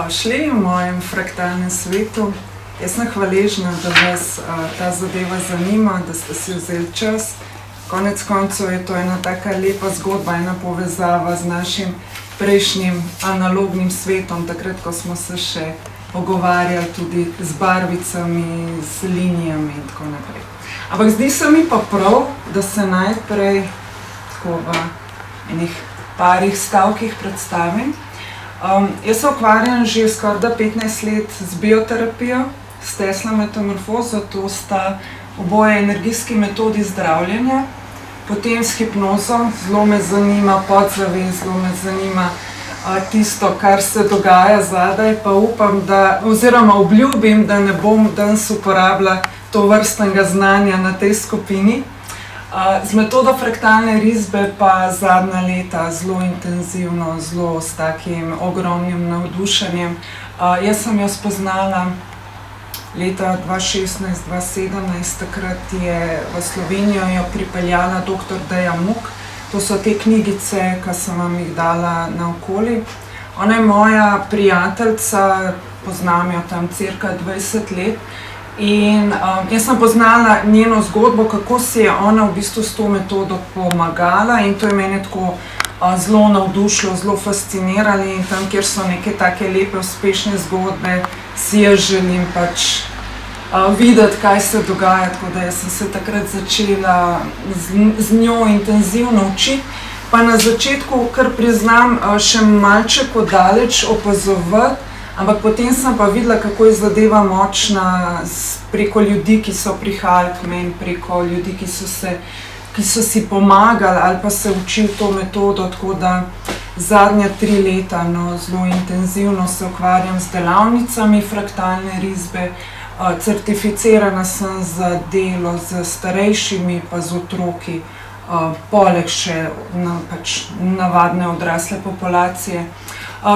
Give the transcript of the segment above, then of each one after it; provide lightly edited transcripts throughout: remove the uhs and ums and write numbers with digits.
dobrodošli v mojem fraktalnem svetu. Jaz sem hvaležna, da vas ta zadeva zanima, da ste si vzeli čas. Konec koncev je to ena taka lepa zgodba, ena povezava z našim prejšnjim analognim svetom, takrat, ko smo se še pogovarjali tudi z barvicami, z linijami in tako naprej. Ampak zdi se mi pa prav, da se najprej tako v enih parih stavkih predstavim. Jaz se ukvarjam že skoraj 15 let z bioterapijo, s Tesla metamorfozo, to sta oboje energijski metodi zdravljenja, potem s hipnozo, zelo me zanima podzavest, zelo me zanima tisto, kar se dogaja zadaj, pa upam, da, oziroma obljubim, da ne bom danes uporabila to vrstnega znanja na tej skupini. Z metodo fraktalne risbe pa zadnja leta zelo intenzivno, zelo s takim ogromnim navdušenjem. Jaz sem jo spoznala leta 2016-2017, takrat je v Slovenijo jo pripeljala dr. Deja Muk. To so te knjigice, ki sem vam jih dala naokoli. Ona je moja prijateljica, poznam jo tam cirka 20 let. In jaz sem poznala njeno zgodbo, kako si je ona v bistvu s to metodo pomagala, in to je mene tako zelo navdušilo, zelo fasciniralo, in tam, kjer so neke take lepe, uspešne zgodbe, si jo želim pač videti, kaj se dogaja, tako da jaz sem se takrat začela z njo intenzivno učiti, pa na začetku, kar priznam, še malček daleč opazovati, ampak potem sem pa videla, kako je zadeva močna preko ljudi, ki so prihajali k meni, preko ljudi, ki so si pomagali ali pa se učili to metodo, tako da zadnja 3 leta zelo intenzivno se ukvarjam z delavnicami fraktalne risbe, certificirana sem za delo z starejšimi pa z otroki, poleg še navadne odrasle populacije.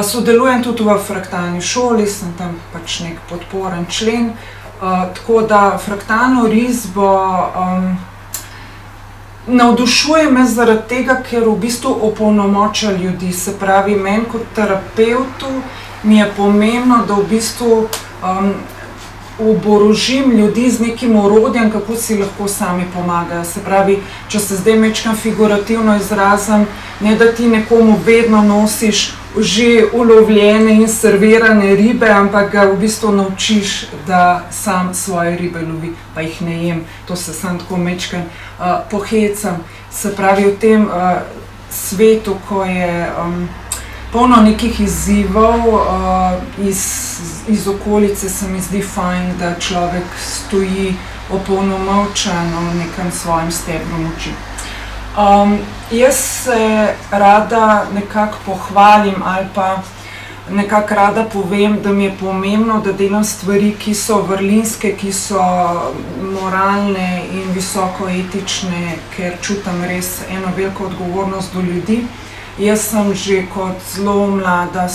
Sodelujem tudi v fraktalni šoli, sem tam pač nek podporen člen, tako da fraktalno risbo navdušuje me zaradi tega, ker v bistvu opolnomoča ljudi. Se pravi, meni kot terapevtu mi je pomembno, da v bistvu oborožim ljudi z nekim orodjem, kako si lahko sami pomagajo. Se pravi, če se zdaj majčkeno figurativno izrazim, ne da ti nekomu vedno nosiš že ulovljene in servirane ribe, ampak ga v bistvu naučiš, da sam svoje ribe lovi, pa jih ne jem. To se sam tako majčkeno pohecam. Se pravi, v tem svetu, ko je polno nekih izzivov iz okolice, se mi zdi fajn, da človek stoji opolnomočen v nekem svojem stebru moči. Jaz se rada nekako pohvalim ali pa nekako rada povem, da mi je pomembno, da delam stvari, ki so vrlinske, ki so moralne in visoko etične, ker čutim res eno veliko odgovornost do ljudi. Jaz sem že kot zelo mlada,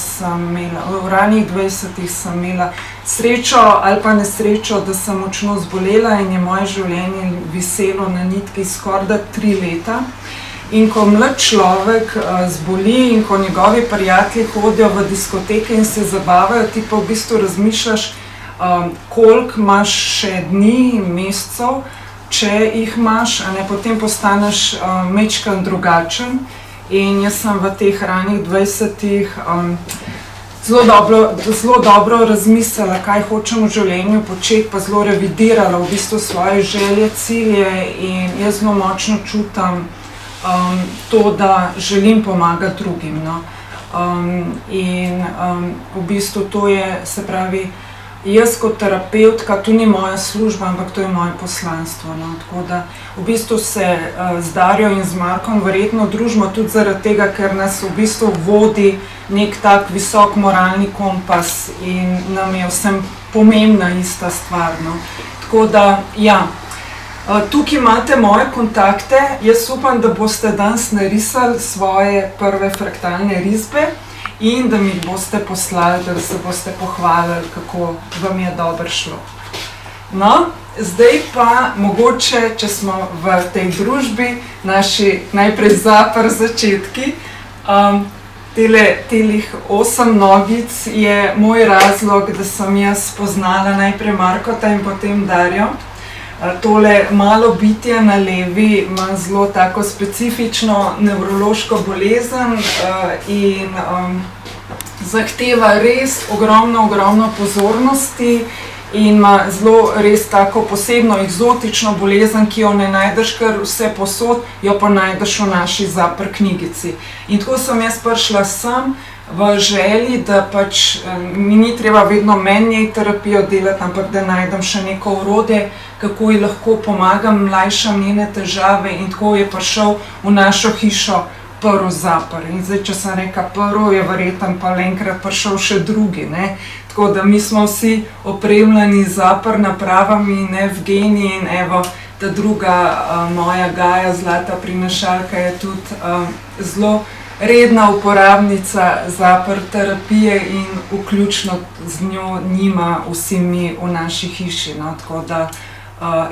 v ranih 20-ih sem imela srečo ali pa nesrečo, da sem močno zbolela in je moje življenje viselo na nitki skoraj 3 leta. In ko mlad človek zboli in ko njegovi prijatelji hodijo v diskoteke in se zabavajo, ti pa v bistvu razmišljaš, koliko imaš še dni, mesecev, če jih imaš, potem postaneš majčkeno drugačen. In jaz sem v teh ranih 20-ih zelo dobro razmislila, kaj hočem v življenju početi, pa zelo revidirala v bistvu svoje želje, cilje, in jaz zelo močno čutim to, da želim pomagati drugim. In v bistvu to je, se pravi, jaz kot terapevtka, to ni moja služba, ampak to je moje poslanstvo. Tako da v bistvu se z Darjo in z Markom verjetno družimo tudi zaradi tega, ker nas v bistvu vodi nek tak visok moralni kompas in nam je vsem pomembna ista stvar. Tako da, ja, tukaj imate moje kontakte. Jaz upam, da boste danes narisali svoje prve fraktalne risbe in da mi jih boste poslali, da se boste pohvalili, kako vam je dobro šlo. No, zdaj pa mogoče, če smo v tej družbi, naši najprej začetki, Telih 8 nogic je moj razlog, da sem jaz spoznala najprej Markota in potem Darjo. Tole malo bitje na levi ima zelo tako specifično nevrološko bolezen in zahteva res ogromno pozornosti in ima zelo res tako posebno eksotično bolezen, ki jo ne najdeš kar vse posod, jo pa najdeš v naši Zapr knjigici. In tako sem jaz prišla sem v želji, da pač mi ni treba vedno meni terapijo delati, ampak da najdem še neko orodje, kako ji lahko pomagam, mlajšam njene težave in tako je prišel v našo hišo prvi Zapr. In zdaj, če sem rekla prvi, je verjetno pa enkrat prišel še drugi, ne? Tako da mi smo vsi opremljeni z Zapr napravami, Evgenij in evo, ta druga moja Gaja, zlata prinašalka, je tudi zelo redna uporabnica Zapr terapije in vključno z njo njima vsi mi v naši hiši, no, tako da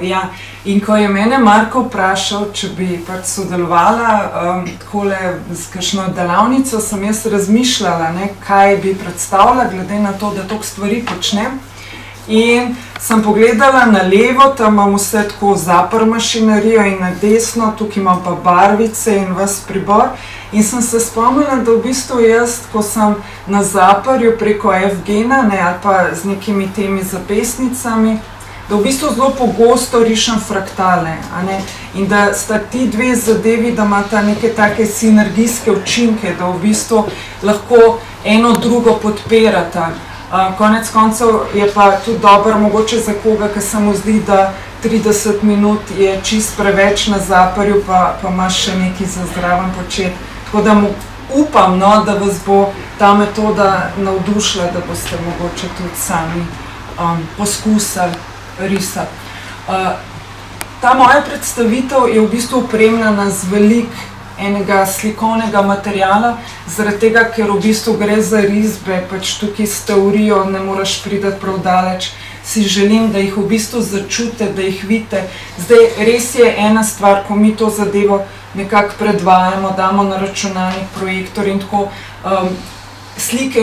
ja. In ko je mene Marko vprašal, če bi pač sodelovala takole z kakšno delavnico, sem jaz razmišljala, ne, kaj bi predstavila, glede na to, da toliko stvari počnem. In sem pogledala na levo, tam imam vse tako Zapr mašinerijo in na desno, tukaj imam pa barvice in ves pribor. In sem se spomnila, da v bistvu jaz, ko sem na Zaprju preko Evgena, ne, ali pa z nekimi temi zapestnicami, da v bistvu zelo pogosto rišem fraktale, a ne, in da sta ti dve zadevi, da imata neke take sinergijske učinke, da v bistvu lahko eno drugo podpirata. Konec koncev je pa tudi dobro mogoče za koga, ki se mu zdi, da 30 minut je čist preveč na Zaprju, pa imaš še nekaj za zraven početi. Tako da upam, no, da vas bo ta metoda navdušila, da boste mogoče tudi sami poskusili risati. Ta moja predstavitev je v bistvu opremljena z veliko enega slikovnega materiala, zaradi tega, ker v bistvu gre za risbe, pač tukaj s teorijo ne moreš priti prav daleč. Si želim, da jih v bistvu začutite, da jih vidite. Zdaj, res je ena stvar, ko mi to zadevo nekako predvajamo, damo na računalnik projektor in tako, slike,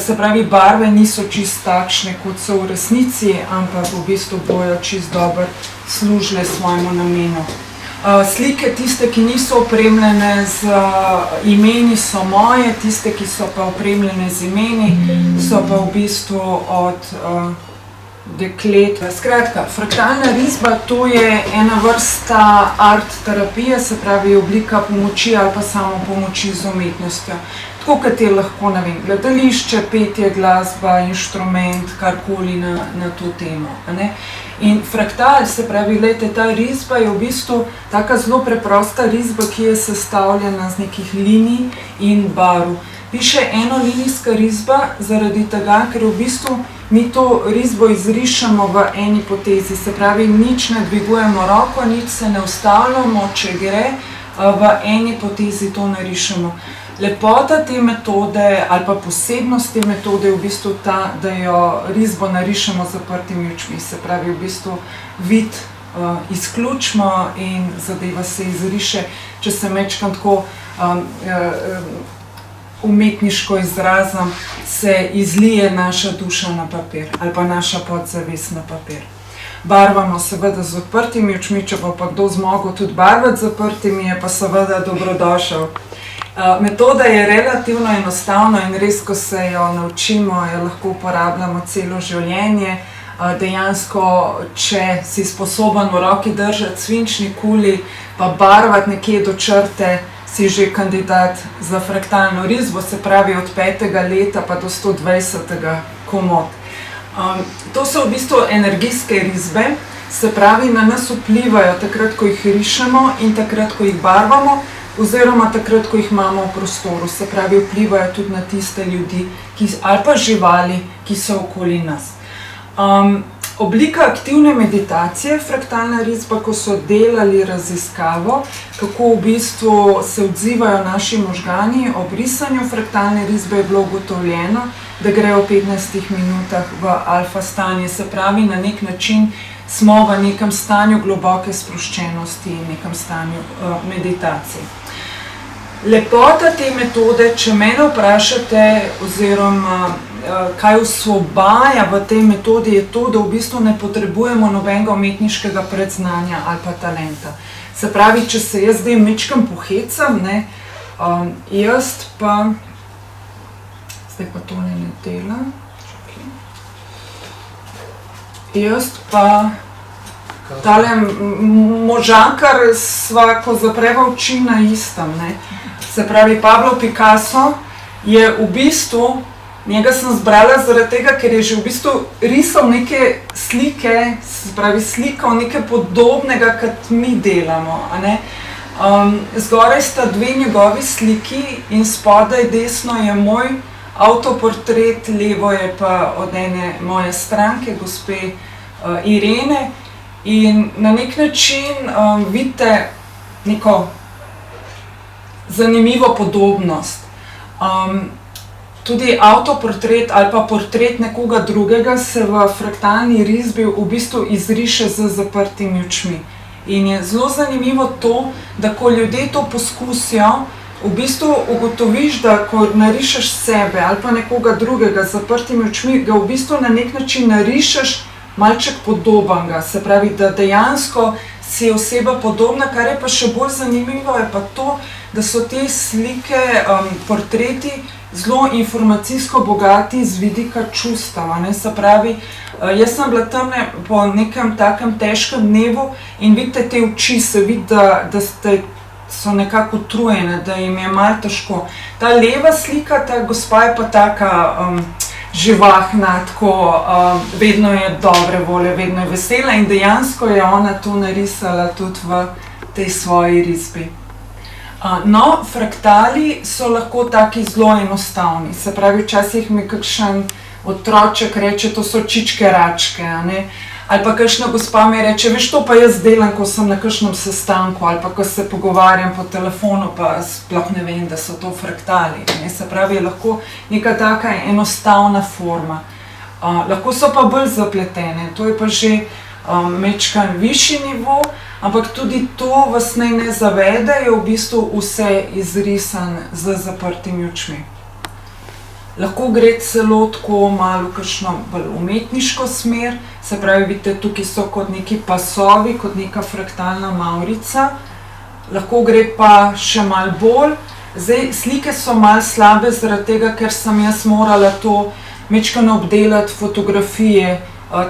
se pravi barve niso čist takšne, kot so v resnici, ampak v bistvu bojo čist dobro služile svojemu namenu. Slike, tiste, ki niso opremljene z imeni, so moje, tiste, ki so pa opremljene z imeni, so pa v bistvu od deklet. Skratka, fraktalna risba, to je ena vrsta art terapije, se pravi oblika pomoči ali pa samo pomoči z umetnostjo. Tako kot je lahko, ne vem, gledališče, petje, glasba, inštrument, karkoli na to temo, ne. In fraktal, se pravi, glejte, ta risba je v bistvu taka zelo preprosta risba, ki je sestavljena z nekih linij in barv. Piše enolinijska risba zaradi tega, ker v bistvu mi to risbo izrišemo v eni potezi, se pravi, nič ne dvigujemo roko, nič se ne ustavljamo, če gre, v eni potezi to narišemo. Lepota te metode ali pa posebnost te metode je v bistvu ta, da jo risbo narišemo z zaprtimi očmi, se pravi, v bistvu vid izključimo in zadeva se izriše, če se majčkeno tako umetniško izrazim, se izlije naša duša na papir ali pa naša podzavest na papir. Barvamo seveda z odprtimi očmi, če pa kdo zmogel tudi barvati z zaprtimi, je pa seveda dobrodošel. Metoda je relativno enostavna in res, ko se jo naučimo, jo lahko uporabljamo celo življenje. Dejansko, če si sposoben v roki držati svinčni kuli pa barvati nekje do črte, si že kandidat za fraktalno risbo, se pravi od 5. leta pa do 120. komot. To so v bistvu energijske risbe, se pravi, na nas vplivajo takrat, ko jih rišemo in takrat, ko jih barvamo, oziroma takrat, ko jih imamo v prostoru, se pravi, vplivajo tudi na tiste ljudi ali pa živali, ki so okoli nas. Oblika aktivne meditacije, fraktalna risba, ko so delali raziskavo, kako v bistvu se odzivajo naši možgani ob risanju fraktalne risbe, je bilo ugotovljeno, da grejo v 15 minutah v alfa stanje, se pravi, na nek način smo v nekem stanju globoke sproščenosti in nekem stanju meditacije. Lepota te metode, če mene vprašate, oziroma kaj osvobaja v tej metodi, je to, da v bistvu ne potrebujemo nobenega umetniškega predznanja ali pa talenta. Se pravi, če se jaz zdaj mečkam pohecam, jaz pa, zdaj pa tole ne dela, jaz pa tale možakar sva, ko zapreva oči, na istem. Se pravi, Pablo Picasso je v bistvu, njega sem zbrala zaradi tega, ker je že v bistvu risal neke slike, se pravi slikal nekaj podobnega, kot mi delamo. Zgoraj sta dve njegovi sliki in spodaj desno je moj avtoportret, levo je pa od ene moje stranke, gospe Irene. In na nek način vidite neko zanimivo podobnost. Tudi avtoportret ali pa portret nekoga drugega se v fraktalni risbi v bistvu izriše z zaprtimi očmi. In je zelo zanimivo to, da ko ljudje to poskusijo, v bistvu ugotoviš, da ko narišeš sebe ali pa nekoga drugega z zaprtimi očmi, ga v bistvu na nek način narišeš malček podobnega, se pravi, da dejansko si je oseba podobna. Kar je pa še bolj zanimivo, je pa to, da so te slike, portreti zelo informacijsko bogati z vidika čustev. Se pravi, jaz sem bila tamle po nekem takem težkem dnevu in vidite te oči, se vidi, da so nekako utrujene, da jim je malo težko. Ta leva slika, ta gospa je pa taka živahna, tako, vedno je dobre volje, vedno je vesela in dejansko je ona to narisala tudi v tej svoji risbi. No, fraktali so lahko taki zelo enostavni, se pravi, včasih mi kakšen otroček reče, to so čičke račke, ali pa kakšna gospa mi reče, veš, to pa jaz delam, ko sem na kakšnem sestanku, ali pa ko se pogovarjam po telefonu, pa sploh ne vem, da so to fraktali. Se pravi, je lahko neka taka enostavna forma. Lahko so pa bolj zapletene, to je pa že mečkan višji nivo, ampak tudi to vas naj ne zavede, je v bistvu vse izrisan z zaprtimi očmi. Lahko gre celo tako malo kakšno bolj umetniško smer, se pravi, vidite, tukaj so kot neki pasovi, kot neka fraktalna mavrica. Lahko gre pa še malo bolj. Zdaj, slike so malo slabe zaradi tega, ker sem jaz morala to mečkano obdelati fotografije.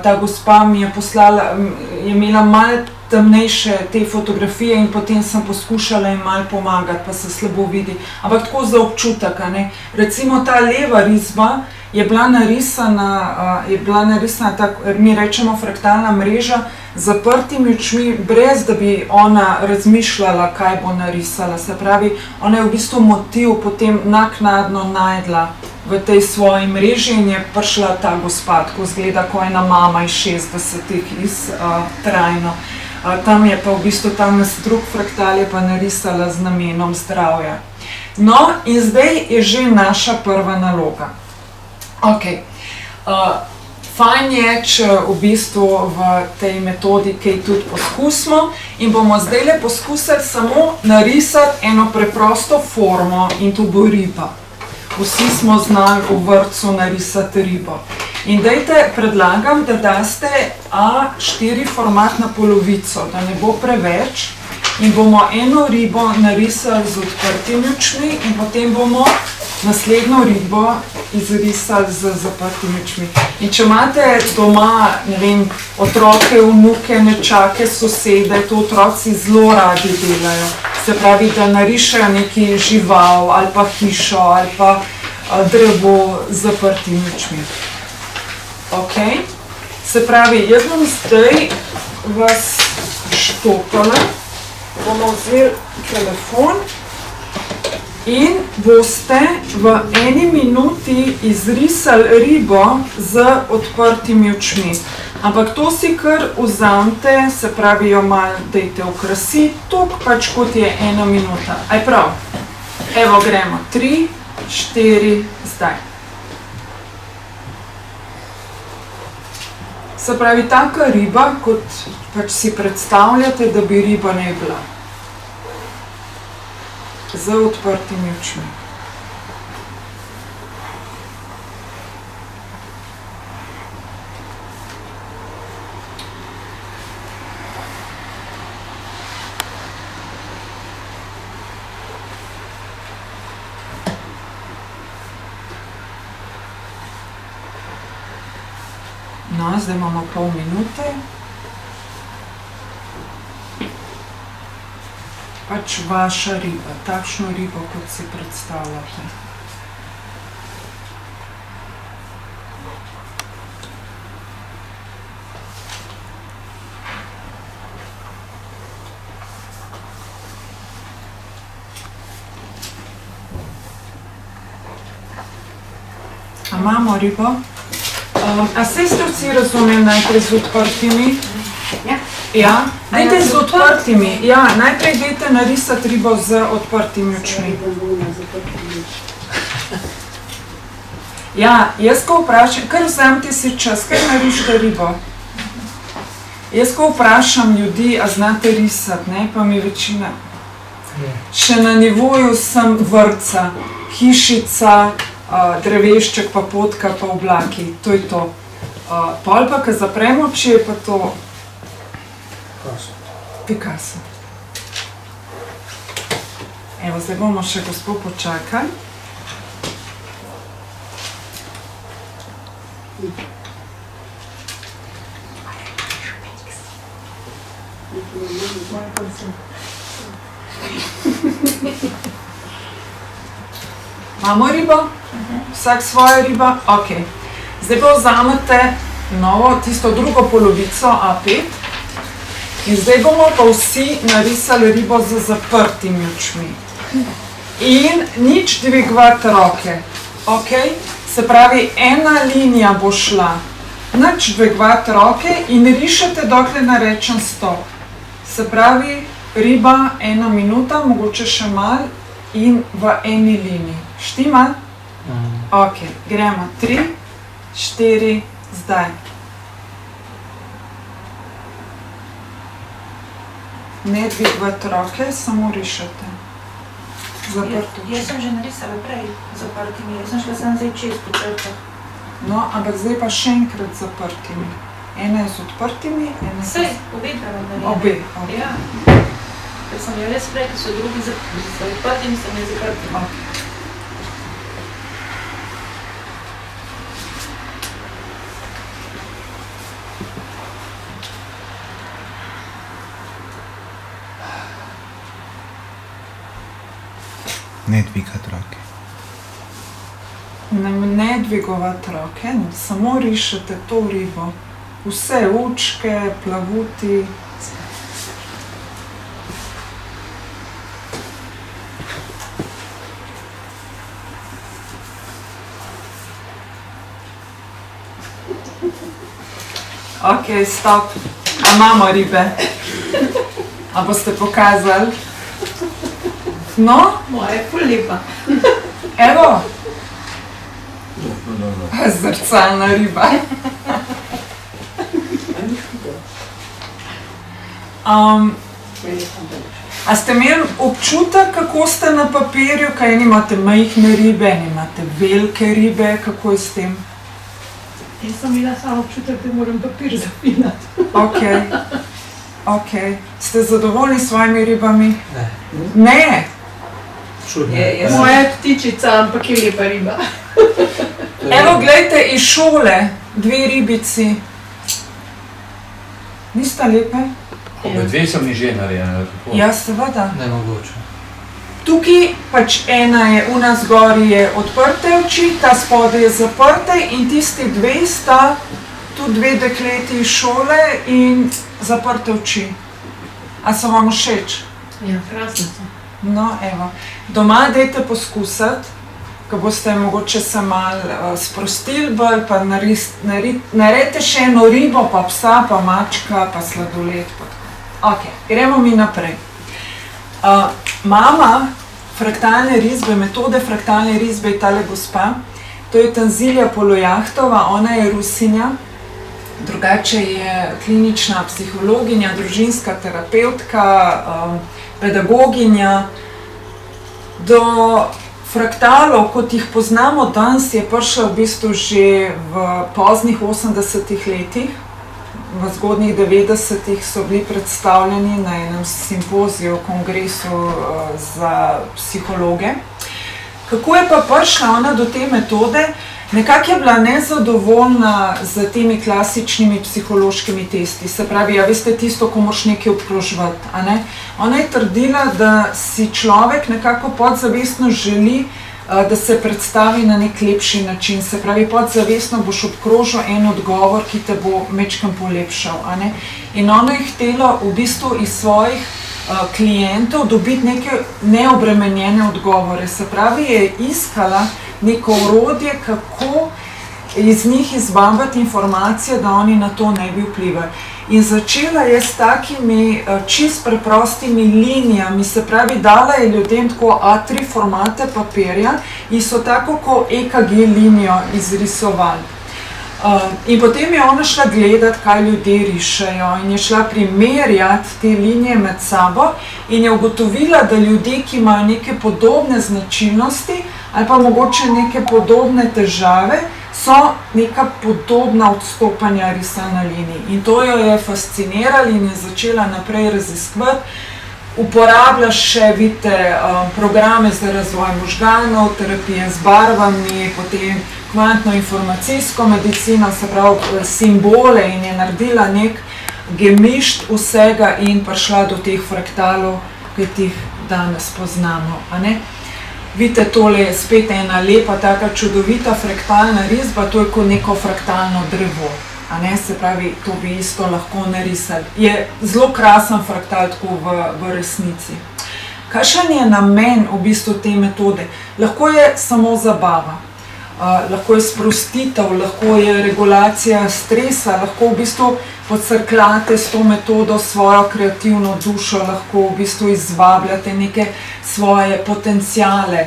Ta gospa mi je poslala, je imela malo temnejše te fotografije in potem sem poskušala jim malo pomagati, pa se slabo vidi. Ampak tako za občutek, Recimo ta leva risba je bila narisana, mi rečemo fraktalna mreža, z zaprtimi očmi, brez da bi ona razmišljala, kaj bo narisala. Se pravi, ona je v bistvu motiv potem naknadno najdla v tej svoji mreži in je prišla ta gospa, tako izgleda, ko ena mama iz 60-ih iz trajno. Tam je pa v bistvu tam drug fraktal je pa narisala z namenom zdravja. No, in zdaj je že naša prva naloga. Fajn je, če v bistvu v tej metodi kaj tudi poskusimo in bomo zdajle poskusili samo narisati eno preprosto formo in to bo riba. Vsi smo znali v vrtcu narisati ribo. In dajte, predlagam, da daste A4 format na polovico, da ne bo preveč. In bomo eno ribo narisali z odprtimi očmi in potem bomo naslednjo ribo izrisali z zaprtimi očmi. In če imate doma, ne vem, otroke, vnuke, nečake, sosede, to otroci zelo radi delajo. Se pravi, da narišejo neki žival ali pa hišo ali pa drevo z zaprtimi očmi. Se pravi, jaz bom zdaj vas štopala, bomo vzeli telefon in boste v eni minuti izrisali ribo z odprtimi očmi. Ampak to si kar vzamete, se pravi, jo malo dajte okrasiti, toliko pač kot je ena minuta. Aj prav? Evo, gremo. 3, 4, zdaj. Se pravi, taka riba, kot pač si predstavljate, da bi riba ne bila. z odprtimi očmi. No, zdaj imamo pol minute. Pač vaša riba, takšno ribo, kot si predstavljate. A imamo ribo? A ste vsi razumeli najprej z odprtimi? Ja. Ja, dajte z odprtimi. Ja, najprej dajte narisati ribo z odprtimi očmi. Ja, jaz ko vprašam, kar vzemite si čas, kar narišite ribo. Jaz ko vprašam ljudi, a znate risati, ne, pa mi večina. Še na nivoju sem vrtca, hišica, drevešček, pa potka, pa oblaki, to je to. Pol pa, ko zaprem oči, je pa to Picasso. Evo, zdaj bomo še gospod počakali. Imamo ribo? Vsak svojo ribo? Ok. Zdaj pa vzamete novo, tisto drugo polovico A5 in zdaj bomo pa vsi narisali ribo z zaprtimi očmi. In nič dvigovati roke. Ok? Se pravi, ena linija bo šla. Nič dvigovati roke in rišete, dokler ne rečem stop. Se pravi, riba 1 minuta, mogoče še malo in v eni liniji. Štima? Ok, gremo 3, 4, zdaj. Ne dvigovati roke, samo rišete. Zaprto. Jaz sem že narisala prej zaprtimi, jaz sem šla sem zdaj čez po črtah. No, ampak zdaj pa še enkrat zaprtimi. Ena je z odprtimi, ena je z... Sej, obe pravim naredila. Obe, ok. Ja. Ker sem jo res prej, ker so drugi z odprtimi, sem je zaprtimi. Ok. Ne dvigati roke. Ne dvigovati roke, samo rišete to ribo. Vse učke, plavuti. Ok, stop. A imamo ribe? A boste pokazali? No? Moja je ful lepa. Evo. Zrcalna riba. A ste imeli občutek, kako ste na papirju, kaj imate majhne ribe, imate velike ribe, kako je s tem? Jaz sem imela samo občutek, da moram papir zapinati. Ok. Ok. Ste zadovoljni s svojimi ribami? Ne. Ne? Čudno. Moja ptičica, ampak je lepa riba. Evo, gledajte, iz šole, 2 ribici. Nista lepe? Obe dve so mi že narejene. Ja, seveda. Nemogoče. Tukaj pač ena je, u nas gori je odprte oči, ta spodaj je zaprte in tisti 2 sta tudi 2 dekleti iz šole in zaprte oči. A so vam všeč? Ja, krasno so. No, evo. Doma dajte poskusiti, ko boste mogoče se malo sprostili bolj, pa naredite še eno ribo, pa psa, pa mačka, pa sladoled. Ok, gremo mi naprej. Mama fraktalne risbe, metode fraktalne risbe je tale gospa. To je Tanzilija Polojahtova, ona je Rusinja. Drugače je klinična psihologinja, družinska terapevtka, pedagoginja. Do fraktalov, kot jih poznamo danes, je prišel v bistvu že v poznih 80-ih letih. V zgodnjih 90-ih so bili predstavljeni na enem simpoziju, kongresu za psihologe. Kako je pa prišla ona do te metode? Nekako je bila nezadovoljna z temi klasičnimi psihološkimi testi. Se pravi, veste tisto, ko moraš nekaj obkrožiti, a ne? Ona je trdila, da si človek nekako podzavestno želi, da se predstavi na nek lepši način. Se pravi, podzavestno boš obkrožil en odgovor, ki te bo majčkeno polepšal, a ne? In ona je htela v bistvu iz svojih klientov dobiti neke neobremenjene odgovore. Se pravi, je iskala neko orodje, kako iz njih izvabiti informacije, da oni na to ne bi vplivali. In začela je s takimi čist preprostimi linijami, se pravi, dala je ljudem tako A3 formate papirja in so tako kot EKG linijo izrisovali. In potem je ona šla gledati, kaj ljudje rišejo in je šla primerjati te linije med sabo in je ugotovila, da ljudje, ki imajo neke podobne značilnosti ali pa mogoče neke podobne težave, so neka podobna odstopanja risa na liniji. In to jo je fasciniralo in je začela naprej raziskovati. Uporablja še, vidite, programe za razvoj možganov, terapije z barvami, potem kvantno-informacijsko medicino, se pravi simbole, in je naredila nek gemišt vsega in prišla do teh fraktalov, ki jih danes poznamo, a ne? Vidite, tole je spet ena lepa, taka čudovita fraktalna risba, to je kot neko fraktalno drevo, a ne? Se pravi, to bi isto lahko narisali. Je zelo krasen fraktal tako v resnici. Kakšen je namen v bistvu te metode? Lahko je samo zabava. Lahko je sprostitev, lahko je regulacija stresa, lahko v bistvu podcrkljate s to metodo svojo kreativno dušo, lahko v bistvu izvabljate neke svoje potenciale.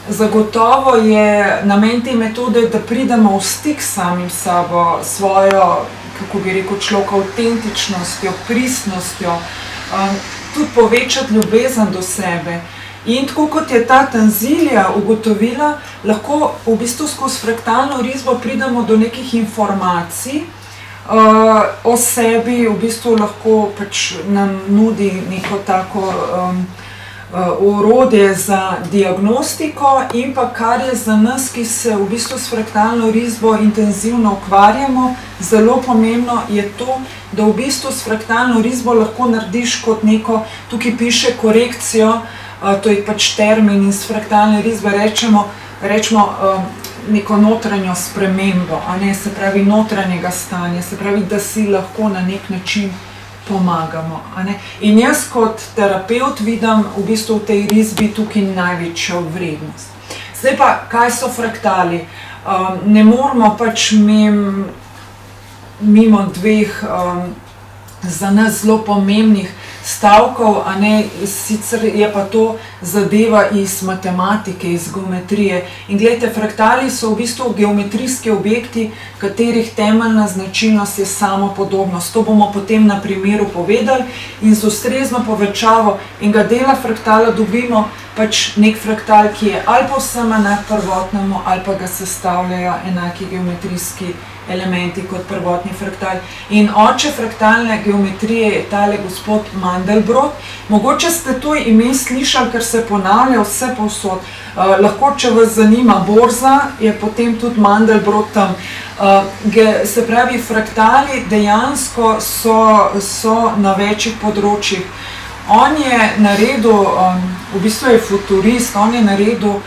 Zagotovo je namen te metode, da pridemo v stik s samim sabo, svojo, kako bi rekel človek, avtentičnostjo, pristnostjo, tudi povečati ljubezen do sebe. In tako kot je ta Tanzilija ugotovila, lahko v bistvu skozi fraktalno risbo pridemo do nekih informacij o sebi, v bistvu lahko pač nam nudi neko tako orodje za diagnostiko in pa kar je za nas, ki se v bistvu s fraktalno risbo intenzivno ukvarjamo, zelo pomembno je to, da v bistvu s fraktalno risbo lahko narediš kot neko, tukaj piše korekcijo, to je pač termin in s fraktalne risbe rečemo neko notranjo spremembo, a ne, se pravi notranjega stanja, se pravi, da si lahko na nek način pomagamo, a ne. In jaz kot terapevt vidim v bistvu v tej risbi tukaj največjo vrednost. Zdaj pa, kaj so fraktali? Ne moramo pač mimo dveh za nas zelo pomembnih stavkov, a ne, sicer je pa to zadeva iz matematike, iz geometrije. In gledajte, fraktali so v bistvu geometrijski objekti, katerih temeljna značilnost je samopodobnost. To bomo potem na primeru povedali in z ustrezno povečavo enega dela fraktala dobimo pač nek fraktal, ki je ali povsem enak prvotnemu, ali pa ga sestavljajo enaki geometrijski elementi kot prvotni fraktal. In oče fraktalne geometrije je tale gospod Mandelbrot. Mogoče ste to ime slišali, ker se ponavlja vse povsod. Lahko, če vas zanima borza, je potem tudi Mandelbrot tam. Se pravi, fraktali dejansko so na večjih področjih. On je naredil, v bistvu je futurist, on je naredil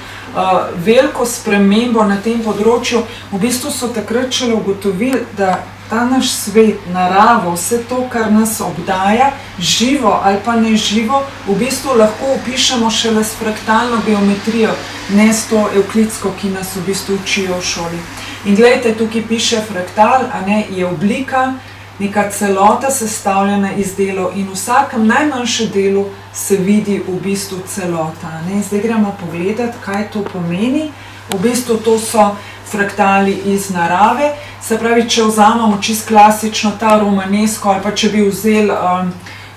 veliko spremembo na tem področju. V bistvu so takrat šele ugotovili, da ta naš svet, naravo, vse to, kar nas obdaja, živo ali pa neživo, v bistvu lahko opišemo šele s fraktalno geometrijo, ne s to evklidsko, ki nas v bistvu učijo v šoli. In gledajte, tukaj piše fraktal, a ne, je oblika, neka celota sestavljena iz delov in v vsakem najmanjšem delu se vidi v bistvu celota. Zdaj gremo pogledati, kaj to pomeni. V bistvu to so fraktali iz narave. Se pravi, če vzamemo čisto klasično ta romanesko ali pa če bi vzeli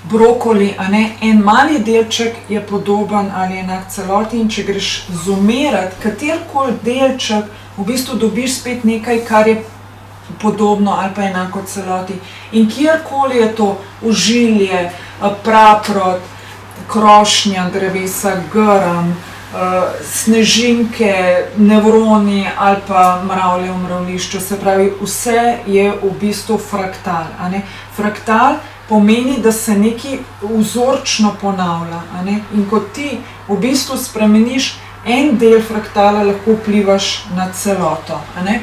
brokoli, a ne, en mali delček je podoben ali enak celoti in če greš zumerati katerikoli delček, v bistvu dobiš spet nekaj, kar je podobno ali pa enako celoti. In kjerkoli je to ožilje, praprot, krošnja drevesa, grm, snežinke, nevroni ali pa mravlje v mravlišču, se pravi, vse je v bistvu fraktal, a ne. Fraktal pomeni, da se nekaj vzorčno ponavlja, a ne. In ko ti v bistvu spremeniš en del fraktala, lahko vplivaš na celoto, a ne.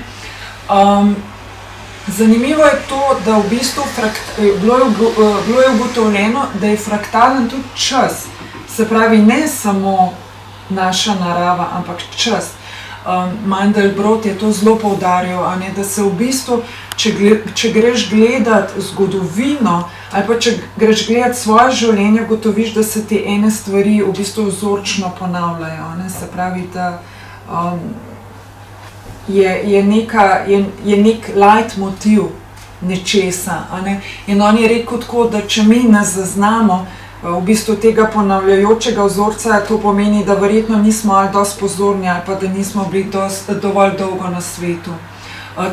Zanimivo je to, da v bistvu bilo je ugotovljeno, da je fraktalen tudi čas, se pravi, ne samo naša narava, ampak čas. Mandelbrot je to zelo poudarjal, a ne, da se v bistvu, če greš gledat zgodovino ali pa če greš gledat svoje življenje, gotoviš, da se te ene stvari v bistvu vzorčno ponavljajo, a ne, se pravi, da je nek leitmotiv nečesa, a ne. In on je rekel tako, da če mi ne zaznamo v bistvu tega ponavljajočega vzorca, to pomeni, da verjetno nismo ali dosti pozorni ali pa da nismo bili dovolj dolgo na svetu.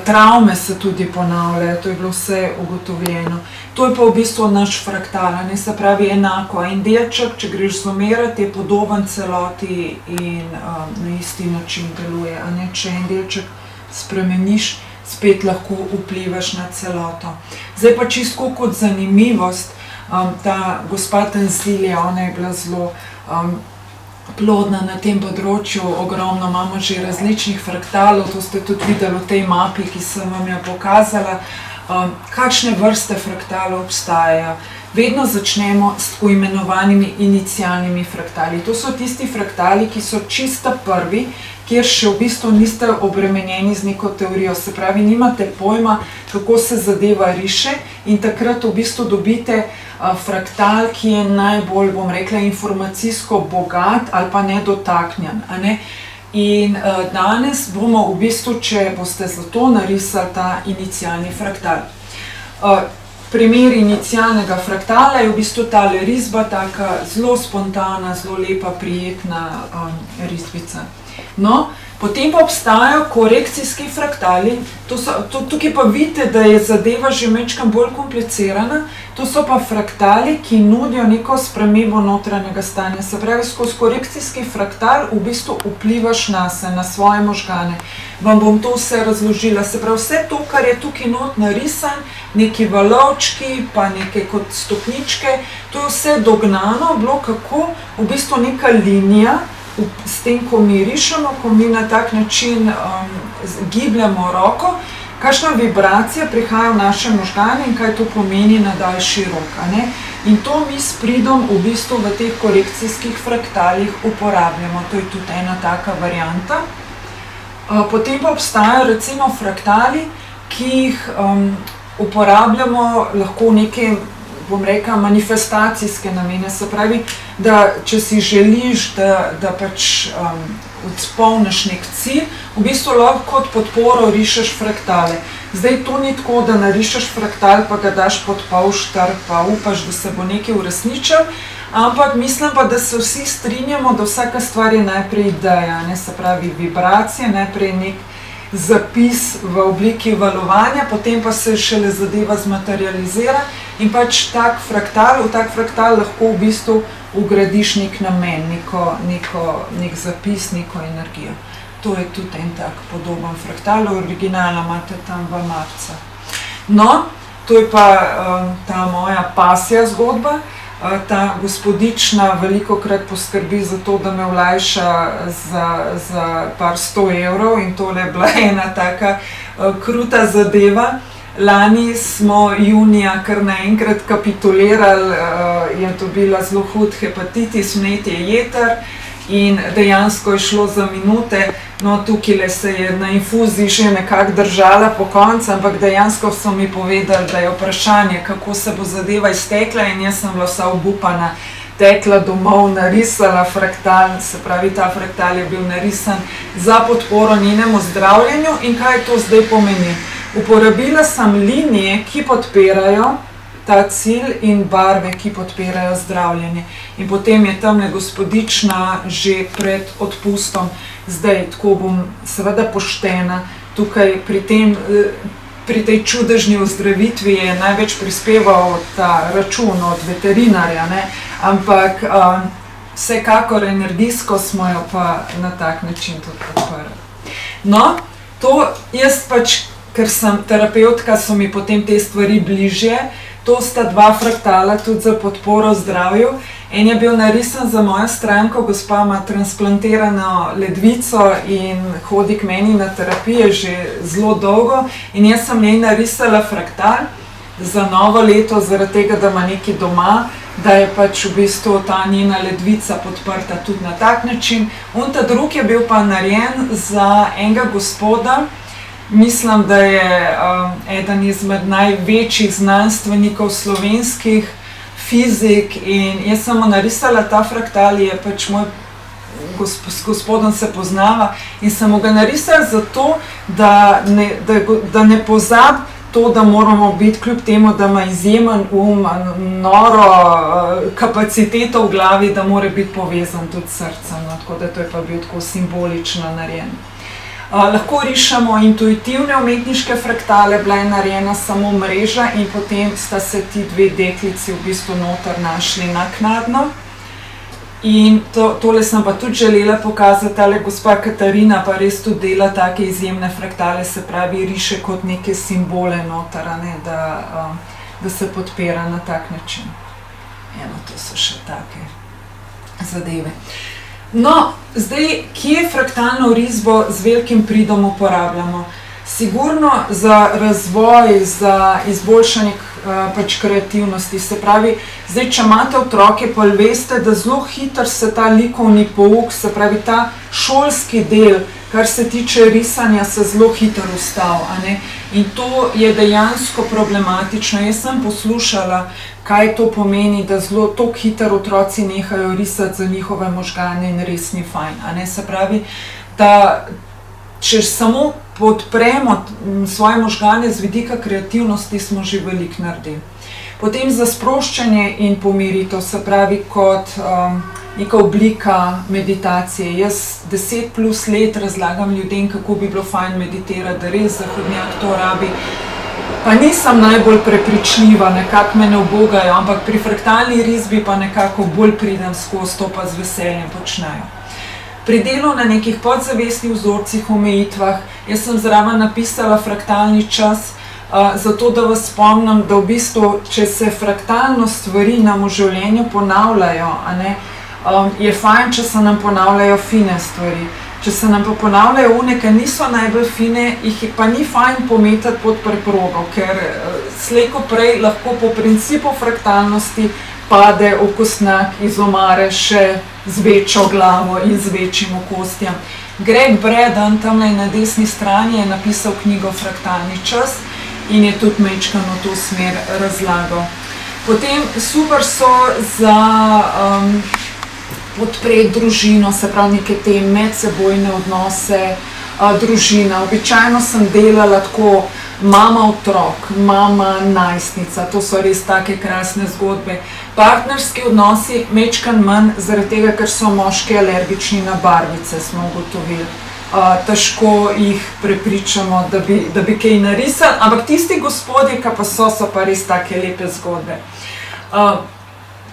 Travme se tudi ponavljajo, to je bilo vse ugotovljeno. To je pa v bistvu naš fraktal, a ne, se pravi enako. En delček, če greš zumerati, je podoben celoti in na isti način deluje, a ne. Če en delček spremeniš, spet lahko vplivaš na celoto. Zdaj pa čisto kot zanimivost, ta gospa Tanzilija, ona je bila zelo plodna na tem področju, ogromno imamo že različnih fraktalov, to ste tudi videli v tej mapi, ki sem vam jo pokazala. Kakšne vrste fraktalov obstajajo? Vedno začnemo s tako imenovanimi inicialnimi fraktali. To so tisti fraktali, ki so čisto prvi, kjer še v bistvu niste obremenjeni z neko teorijo, se pravi, nimate pojma, kako se zadeva riše in takrat v bistvu dobite fraktal, ki je najbolj, bom rekla, informacijsko bogat ali pa nedotaknjen, a ne. In danes bomo v bistvu, če boste zato narisali ta inicialni fraktal. Primer inicialnega fraktala je v bistvu tale risba, taka zelo spontana, zelo lepa, prijetna risbica. No, potem pa obstajajo korekcijski fraktali, tukaj pa vidite, da je zadeva že majčkeno bolj komplicirana, to so pa fraktali, ki nudijo neko spremembo notranjega stanja, se pravi, skozi korekcijski fraktal v bistvu vplivaš nase, na svoje možgane. Vam bom to vse razložila, se pravi, vse to, kar je tukaj not narisan, neki valovčki, pa neke kot stopničke, to je vse dognano, bilo kako, v bistvu neka linija, s tem, ko mi rišemo, ko mi na tak način gibljamo roko, kakšna vibracija prihaja v naše možgane in kaj to pomeni na daljši rok, a ne. In to mi s pridom v bistvu v teh korekcijskih fraktalih uporabljamo, to je tudi ena taka varianta. Potem pa obstajajo recimo fraktali, ki jih uporabljamo lahko v neke, bom rekla, manifestacijske namene, se pravi, da če si želiš, da pač izpolniš nek cilj, v bistvu lahko kot podporo rišeš fraktale. Zdaj to ni tako, da narišeš fraktal, pa ga daš pod polštar, pa upaš, da se bo nekaj uresničil, ampak mislim pa, da se vsi strinjamo, da vsaka stvar je najprej ideja, ne, se pravi vibracija, najprej nek zapis v obliki valovanja, potem pa se šele zadeva zmaterializira in pač v tak fraktal lahko v bistvu vgradiš nek namen, nek zapis, neko energijo. To je tudi en tak podoben fraktal, originala imate tam v marca. No, to je pa ta moja pasja zgodba. Ta gospodična velikokrat poskrbi za to, da me olajša za par 100 evrov in tole je bila ena taka kruta zadeva. Lani smo junija kar naenkrat kapitulirali, je dobila zelo hud hepatitis, vnetje jeter in dejansko je šlo za minute. No, tukaj se je na infuziji še nekako držala po koncu, ampak dejansko so mi povedali, da je vprašanje, kako se bo zadeva iztekla in jaz sem bila vsa obupana, tekla domov, narisala fraktal, se pravi, ta fraktal je bil narisan za podporo njenemu zdravljenju in kaj to zdaj pomeni. Uporabila sem linije, ki podpirajo ta cilj in barve, ki podpirajo zdravljenje. In potem je tamle gospodična že pred odpustom, zdaj tako bom seveda poštena, tukaj pri tej čudežni ozdravitvi je največ prispeval ta račun od veterinarja, ne? Ampak vsekakor energijsko smo jo pa na tak način tudi podprli. No, to jaz pač, ker sem terapeutka, so mi potem te stvari bližje. To sta dva fraktala tudi za podporo zdravju. En je bil narisan za mojo stranko, gospa ima transplantirano ledvico in hodi k meni na terapije že zelo dolgo. In jaz sem njej narisala fraktal za novo leto, zaradi tega, da ima nekaj doma, da je pač v bistvu ta njena ledvica podprta tudi na tak način. Ta drug je bil pa narejen za enega gospoda. Mislim, da je eden izmed največjih znanstvenikov slovenskih, fizik, in jaz sem mu narisala ta fraktal, je pač moj s gospodom se poznava in sem mu ga narisala zato, da ne pozabi to, da moramo biti kljub temu, da ima izjemen noro kapaciteto v glavi, da mora biti povezan tudi s srcem, no, tako da to je pa bil tako simbolično narejen. Lahko rišemo intuitivne umetniške fraktale, bila je narejena samo mreža in potem sta se ti dve deklici v bistvu noter našli naknadno. In tole sem pa tudi želela pokazati, tale gospa Katarina pa res tudi dela take izjemne fraktale, se pravi riše kot neke simbole noter, ne, da se podpira na tak način. Eno, to so še take zadeve. No, zdaj, kje fraktalno risbo z velikim pridom uporabljamo? Sigurno za razvoj, za izboljšanje pač kreativnosti, se pravi, zdaj, če imate otroke, pa veste, da zelo hitro se ta likovni pouk, se pravi, ta šolski del, kar se tiče risanja, se zelo hitro ustavi, a ne? In to je dejansko problematično. Jaz sem poslušala, kaj to pomeni, da zelo toliko hitro otroci nehajo risati za njihove možgane in res ni fajn, a ne? Se pravi, da če samo podpremo svoje možgane z vidika kreativnosti, smo že veliko naredili. Potem za sproščanje in pomiritev, se pravi kot neka oblika meditacije. Jaz 10+ let razlagam ljudem, kako bi bilo fajn meditirati, da res zahodnjak to rabi. Pa nisem najbolj prepričljiva, nekako me ne ubogajo, ampak pri fraktalni risbi pa nekako bolj pridem skozi, to pa z veseljem počnejo. Pri delu na nekih podzavestnih vzorcih, omejitvah, jaz sem zraven napisala fraktalni čas, zato da vas spomnim, da v bistvu, če se fraktalno stvari nam v življenju ponavljajo, a ne, je fajn, če se nam ponavljajo fine stvari. Če se nam pa ponavljajo one, ki niso najbolj fine, jih pa ni fajn pometati pod preprogo, ker slej ko prej lahko po principu fraktalnosti pade okostnjak iz omare še z večjo glavo in z večjim okostjem. Greg Braden, tamle na desni strani, je napisal knjigo Fraktalni čas in je tudi majčkeno v to smer razlagal. Potem super so za podpreti družino, se pravi neke te medsebojne odnose, družina. Običajno sem delala tako mama otrok, mama najstnica, to so res take krasne zgodbe. Partnerski odnosi majčkeno manj, zaradi tega, ker so moški alergični na barvice, smo ugotovili. Težko jih prepričamo, da bi kaj narisali, ampak tisti gospodje, ki pa so pa res take lepe zgodbe.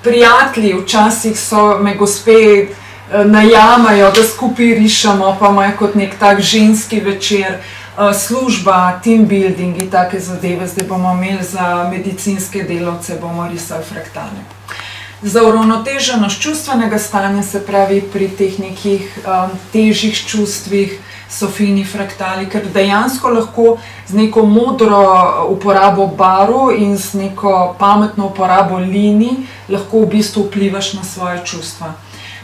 Prijatelji, včasih so me gospe najamajo, da skupaj rišemo, pa imajo kot nek tak ženski večer, služba, team building in take zadeve. Zdaj bomo imeli za medicinske delavce, bomo risali fraktale. Za uravnoteženost čustvenega stanja, se pravi pri teh nekih težjih čustvih, so fini fraktali, ker dejansko lahko z neko modro uporabo barv in z neko pametno uporabo linij lahko v bistvu vplivaš na svoje čustva.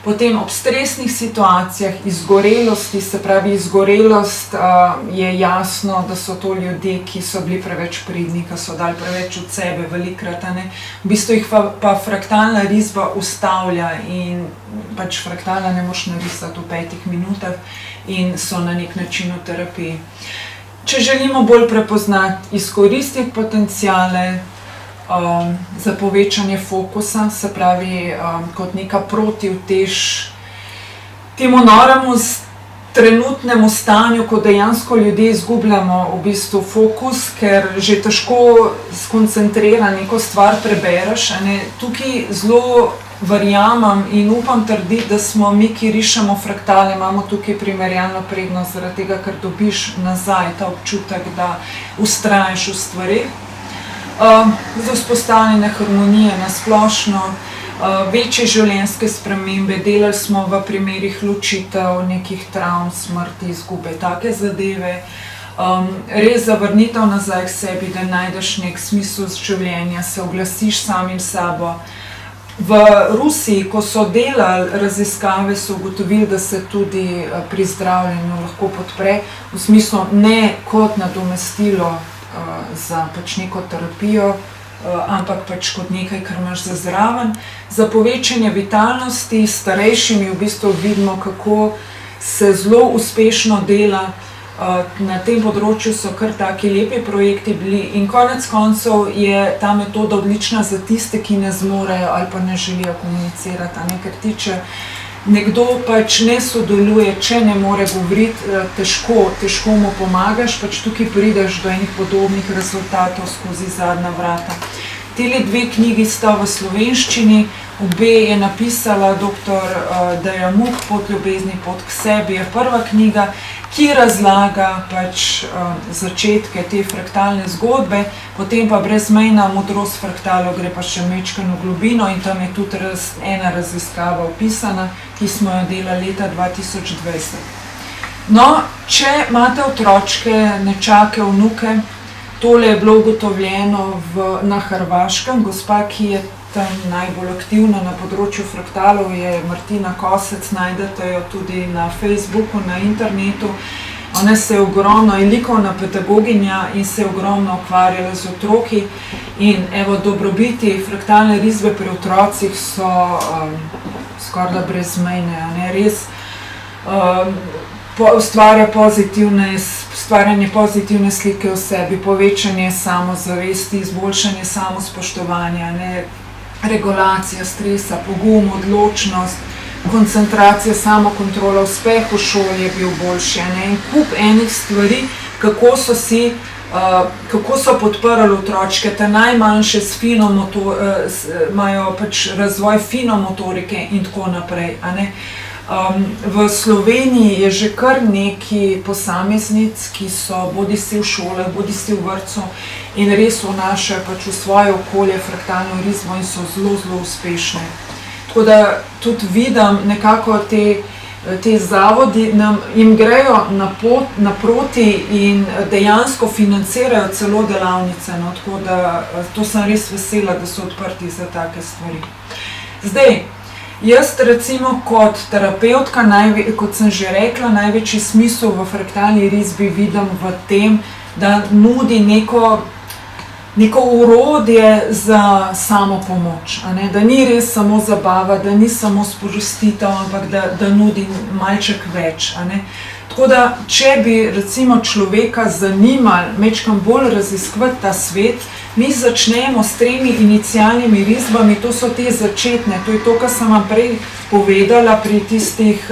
Potem ob stresnih situacijah, izgorelosti, se pravi izgorelost, je jasno, da so to ljudje, ki so bili preveč pridni, ki so dali preveč od sebe velikrat, ne. V bistvu jih pa fraktalna risba ustavlja in pač fraktala ne moš narisati v 5 minutah in so na nek način v terapiji. Če želimo bolj prepoznati, izkoristiti potenciale, za povečanje fokusa, se pravi kot neka protivtež temu noremu trenutnemu stanju, ko dejansko ljudje izgubljamo v bistvu fokus, ker že težko skoncentriran neko stvar prebereš. Tukaj zelo verjamem in upam trditi, da smo mi, ki rišemo fraktale, imamo tukaj primerjalno prednost, zaradi tega, ker dobiš nazaj ta občutek, da vztrajaš v stvareh. Za vzpostavljanje harmonije na splošno, večje življenjske spremembe, delali smo v primerih ločitev, nekih travm, smrti, izgube, take zadeve. Res zavrnitev nazaj k sebi, da najdeš nek smisel življenja, se oglasiš samim sabo. V Rusiji, ko so delali raziskave, so ugotovili, da se tudi pri zdravljenju lahko podpre, v smislu ne kot nadomestilo za pač neko terapijo, ampak pač kot nekaj, kar imaš za zraven. Za povečanje vitalnosti starejšimi v bistvu vidimo, kako se zelo uspešno dela. Na tem področju so kar taki lepi projekti bili in konec koncev je ta metoda odlična za tiste, ki ne zmorejo ali pa ne želijo komunicirati. Ker tiče nekdo pač ne sodeluje, če ne more govoriti, težko mu pomagaš, pač tukaj prideš do enih podobnih rezultatov skozi zadnja vrata. Tele dve knjigi sta v slovenščini, obe je napisala dr. Deja Muh, Pot ljubezni, pot k sebi je prva knjiga, ki razlaga pač začetke te fraktalne zgodbe, potem pa Brezmejna modrost fraktalov gre pa še majčkeno v globino in tam je tudi ena raziskava opisana, ki smo jo delali leta 2020. No, če imate otročke, nečake, vnuke, tole je bilo ugotovljeno na Hrvaškem. Gospa, ki je tam najbolj aktivna na področju fraktalov, je Martina Kosec, najdete jo tudi na Facebooku, na internetu. Ona se je ogromno, je likovna pedagoginja in se je ogromno ukvarjala z otroki. In evo, dobrobiti fraktalne risbe pri otrocih so skoraj brezmejne, res ustvarjanje pozitivne slike v sebi, povečanje samozavesti, izboljšanje samospoštovanja, regulacija stresa, pogum, odločnost, koncentracija, samokontrola, uspeh v šoli je bil boljši. In kup enih stvari, kako so podprli otročke, te najmanjše imajo pač razvoj finomotorike in tako naprej. V Sloveniji je že kar neki posameznic, ki so bodisi v šole, bodisi v vrtcu in res vnašajo pač v svoje okolje fraktalno risbo in so zelo, zelo uspešne. Tako da tudi vidim nekako te zavodi, jim grejo naproti in dejansko financirajo celo delavnice. Tako da to sem res vesela, da so odprti za take stvari. Zdaj, jaz recimo kot terapevtka, kot sem že rekla, največji smisel v fraktalni risbi vidim v tem, da nudi neko orodje za samopomoč. Da ni res samo zabava, da ni samo sprostitev, ampak da nudi malček več. Tako da, če bi recimo človeka zanimali majčkeno bolj raziskovati ta svet, mi začnemo s 3 inicialnimi risbami, to so te začetne, to je to, kar sem vam prej povedala pri tistih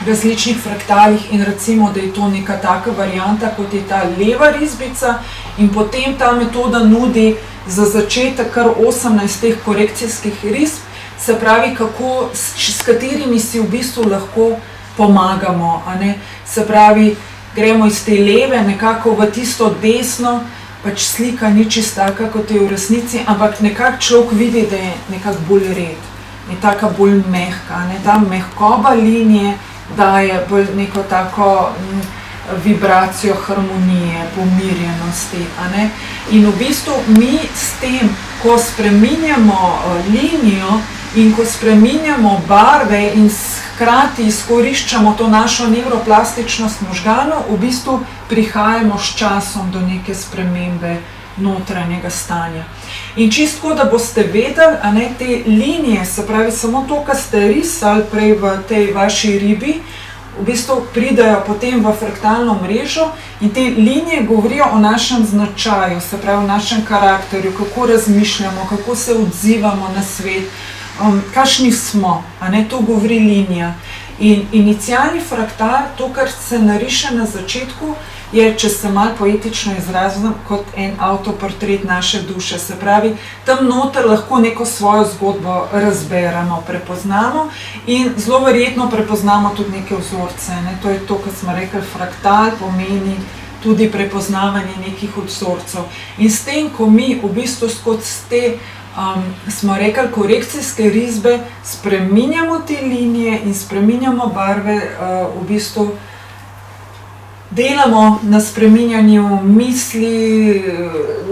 različnih fraktalih in recimo, da je to neka taka varianta, kot je ta leva risbica in potem ta metoda nudi za začetek kar 18 teh korekcijskih risb, se pravi, s katerimi si v bistvu lahko pomagamo. Se pravi, gremo iz te leve nekako v tisto desno, pač slika ni čisto taka, kot je v resnici, ampak nekako človek vidi, da je nekako bolj red, je taka bolj mehka. Ta mehkoba linije daje bolj neko tako vibracijo harmonije, pomirjenosti. In v bistvu mi s tem, ko spreminjamo linijo in ko spreminjamo barve in hkrati izkoriščamo to našo nevroplastičnost možganov, v bistvu prihajamo s časom do neke spremembe notranjega stanja. In čisto, da boste vedeli, te linije, se pravi samo to, kar ste risali prej v tej vaši ribi, v bistvu pridejo potem v fraktalno mrežo in te linije govorijo o našem značaju, se pravi o našem karakterju, kako razmišljamo, kako se odzivamo na svet, kakšni smo, a ne, to govori linija. In inicialni fraktal, to, kar se nariše na začetku, je, če se malo poetično izrazim, kot en avtoportret naše duše. Se pravi, tam noter lahko neko svojo zgodbo razberemo, prepoznamo in zelo verjetno prepoznamo tudi neke vzorce. Ne? To je to, kar smo rekli, fraktal pomeni tudi prepoznavanje nekih vzorcev. In s tem, ko mi v bistvu skozi te smo rekli, korekcijske risbe, spreminjamo te linije in spreminjamo barve, v bistvu delamo na spreminjanju misli,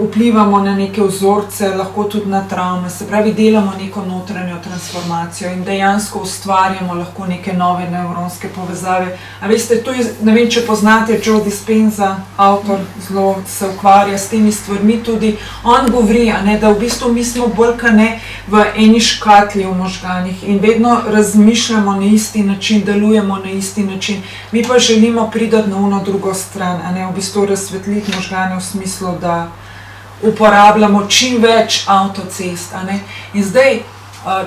vplivamo na neke vzorce, lahko tudi na travme, se pravi, delamo neko notranjo transformacijo in dejansko ustvarjamo lahko neke nove nevronske povezave. A veste, to je, ne vem, če poznate Joe Dispenza, avtor, zelo se ukvarja s temi stvarmi tudi, on govori, a ne, da v bistvu mi smo bolj kot ne v eni škatli v možganih in vedno razmišljamo na isti način, delujemo na isti način, mi pa želimo priti na ono drugo stran, a ne, v bistvu razsvetliti možgane v smislu, da uporabljamo čim več avtocest, a ne. In zdaj,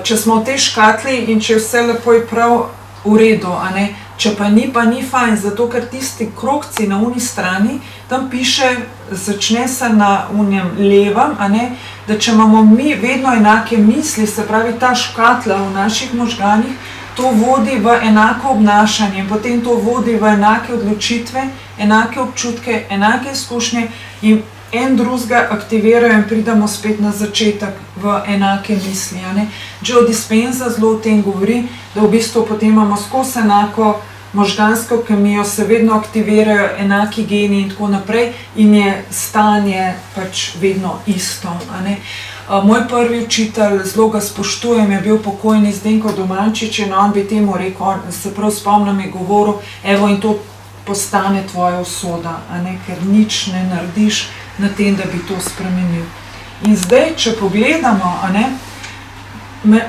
če smo v tej škatli in če je vse lepo in prav v redu, a ne, če pa ni fajn, zato ker tisti krogci na uni strani, tam piše, začne se na unjem levem, a ne, da če imamo mi vedno enake misli, se pravi ta škatla v naših možganih, to vodi v enako obnašanje, potem to vodi v enake odločitve, enake občutke, enake izkušnje in en drugega aktivirajo in pridemo spet na začetek v enake misli. Ne? Joe Dispenza zelo o tem govori, da v bistvu potem imamo skozi enako možgansko kemijo, se vedno aktivirajo enaki geni in tako naprej in je stanje pač vedno isto. A ne? Moj prvi učitelj, zelo ga spoštujem, je bil pokojni Zdenko Domančič in on bi temu rekel, se prav spomnim, je govoril, evo in to postane tvoja usoda, a ne, ker nič ne narediš na tem, da bi to spremenil. In zdaj, če pogledamo, a ne,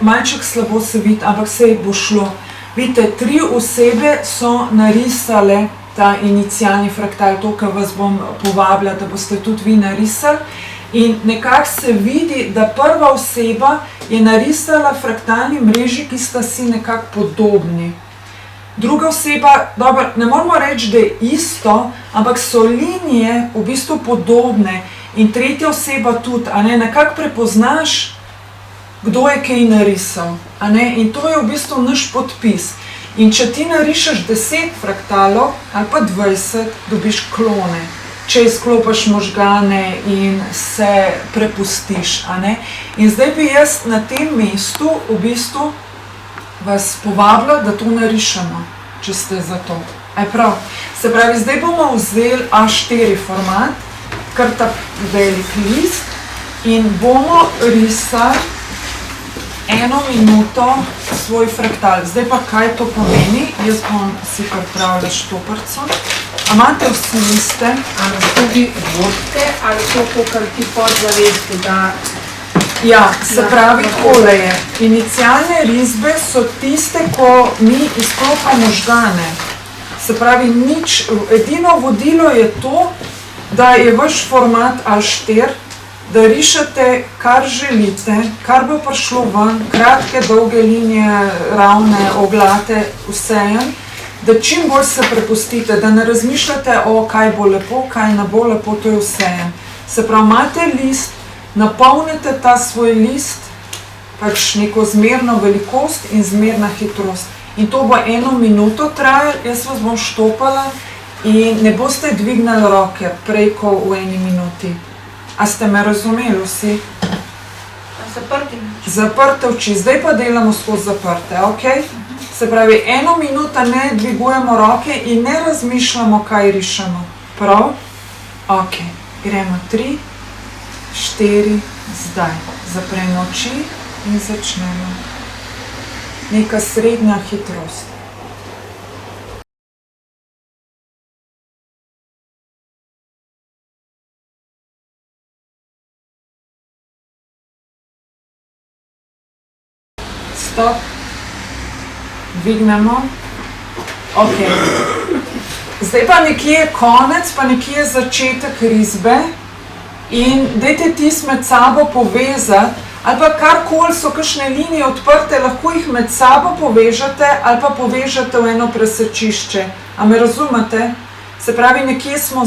malček slabo se vidi, ampak se bo šlo. Vidite, 3 osebe so narisale ta inicialni fraktal, to, kar vas bom povabila, da boste tudi vi narisali. In nekako se vidi, da prva oseba je narisala fraktalni mreži, ki sta si nekako podobni. Druga oseba, dobro, ne moramo reči, da je isto, ampak so linije v bistvu podobne. In tretja oseba tudi, a ne, nekako prepoznaš, kdo je kaj narisal. A ne? In to je v bistvu naš podpis. In če ti narišeš 10 fraktalov ali pa 20, dobiš klone. Če izklopiš možgane in se prepustiš. A ne? In zdaj bi jaz na tem mestu v bistvu vas povabila, da to narišemo, če ste za to. Prav. Se pravi, zdaj bomo vzeli A4 format, kar ta velik list in bomo risali 1 minuto svoj fraktal. Zdaj pa kaj to pomeni? Jaz bom si pripravila štoparco. A imate vsi liste? Ali tudi vodke, ali to, kar ti podzavesti, da... Ja, se pravi, takole je. Inicialne risbe so tiste, ko mi izklopimo možgane. Se pravi, nič, edino vodilo je to, da je vaš format A4, da rišete, kar želite, kar bo prišlo ven, kratke, dolge linije, ravne, oglate, vsejen, da čim bolj se prepustite, da ne razmišljate o kaj bo lepo, kaj ne bo lepo, to je vsejen. Se pravi, imate list, napolnite ta svoj list, pač neko zmerno velikost in zmerna hitrost. In to bo 1 minuto trajalo, jaz vas bom štopala in ne boste dvignili roke prej kot v 1 minuti. A ste me razumeli vsi? Zaprti. Zaprte oči, zdaj pa delamo skozi zaprte, ok? Se pravi, 1 minuto ne dvigujemo roke in ne razmišljamo, kaj rišemo. Prav? Ok, gremo 3, 4, zdaj. Zapremo oči in začnemo. Neka srednja hitrost. Stop. Dvignemo. Ok. Zdaj pa nekje je konec, pa nekje je začetek risbe in dajte tisti med sabo povezati, ali pa karkoli so kakšne linije odprte, lahko jih med sabo povežete ali pa povežete v eno presečišče. A me razumete? Se pravi, nekje smo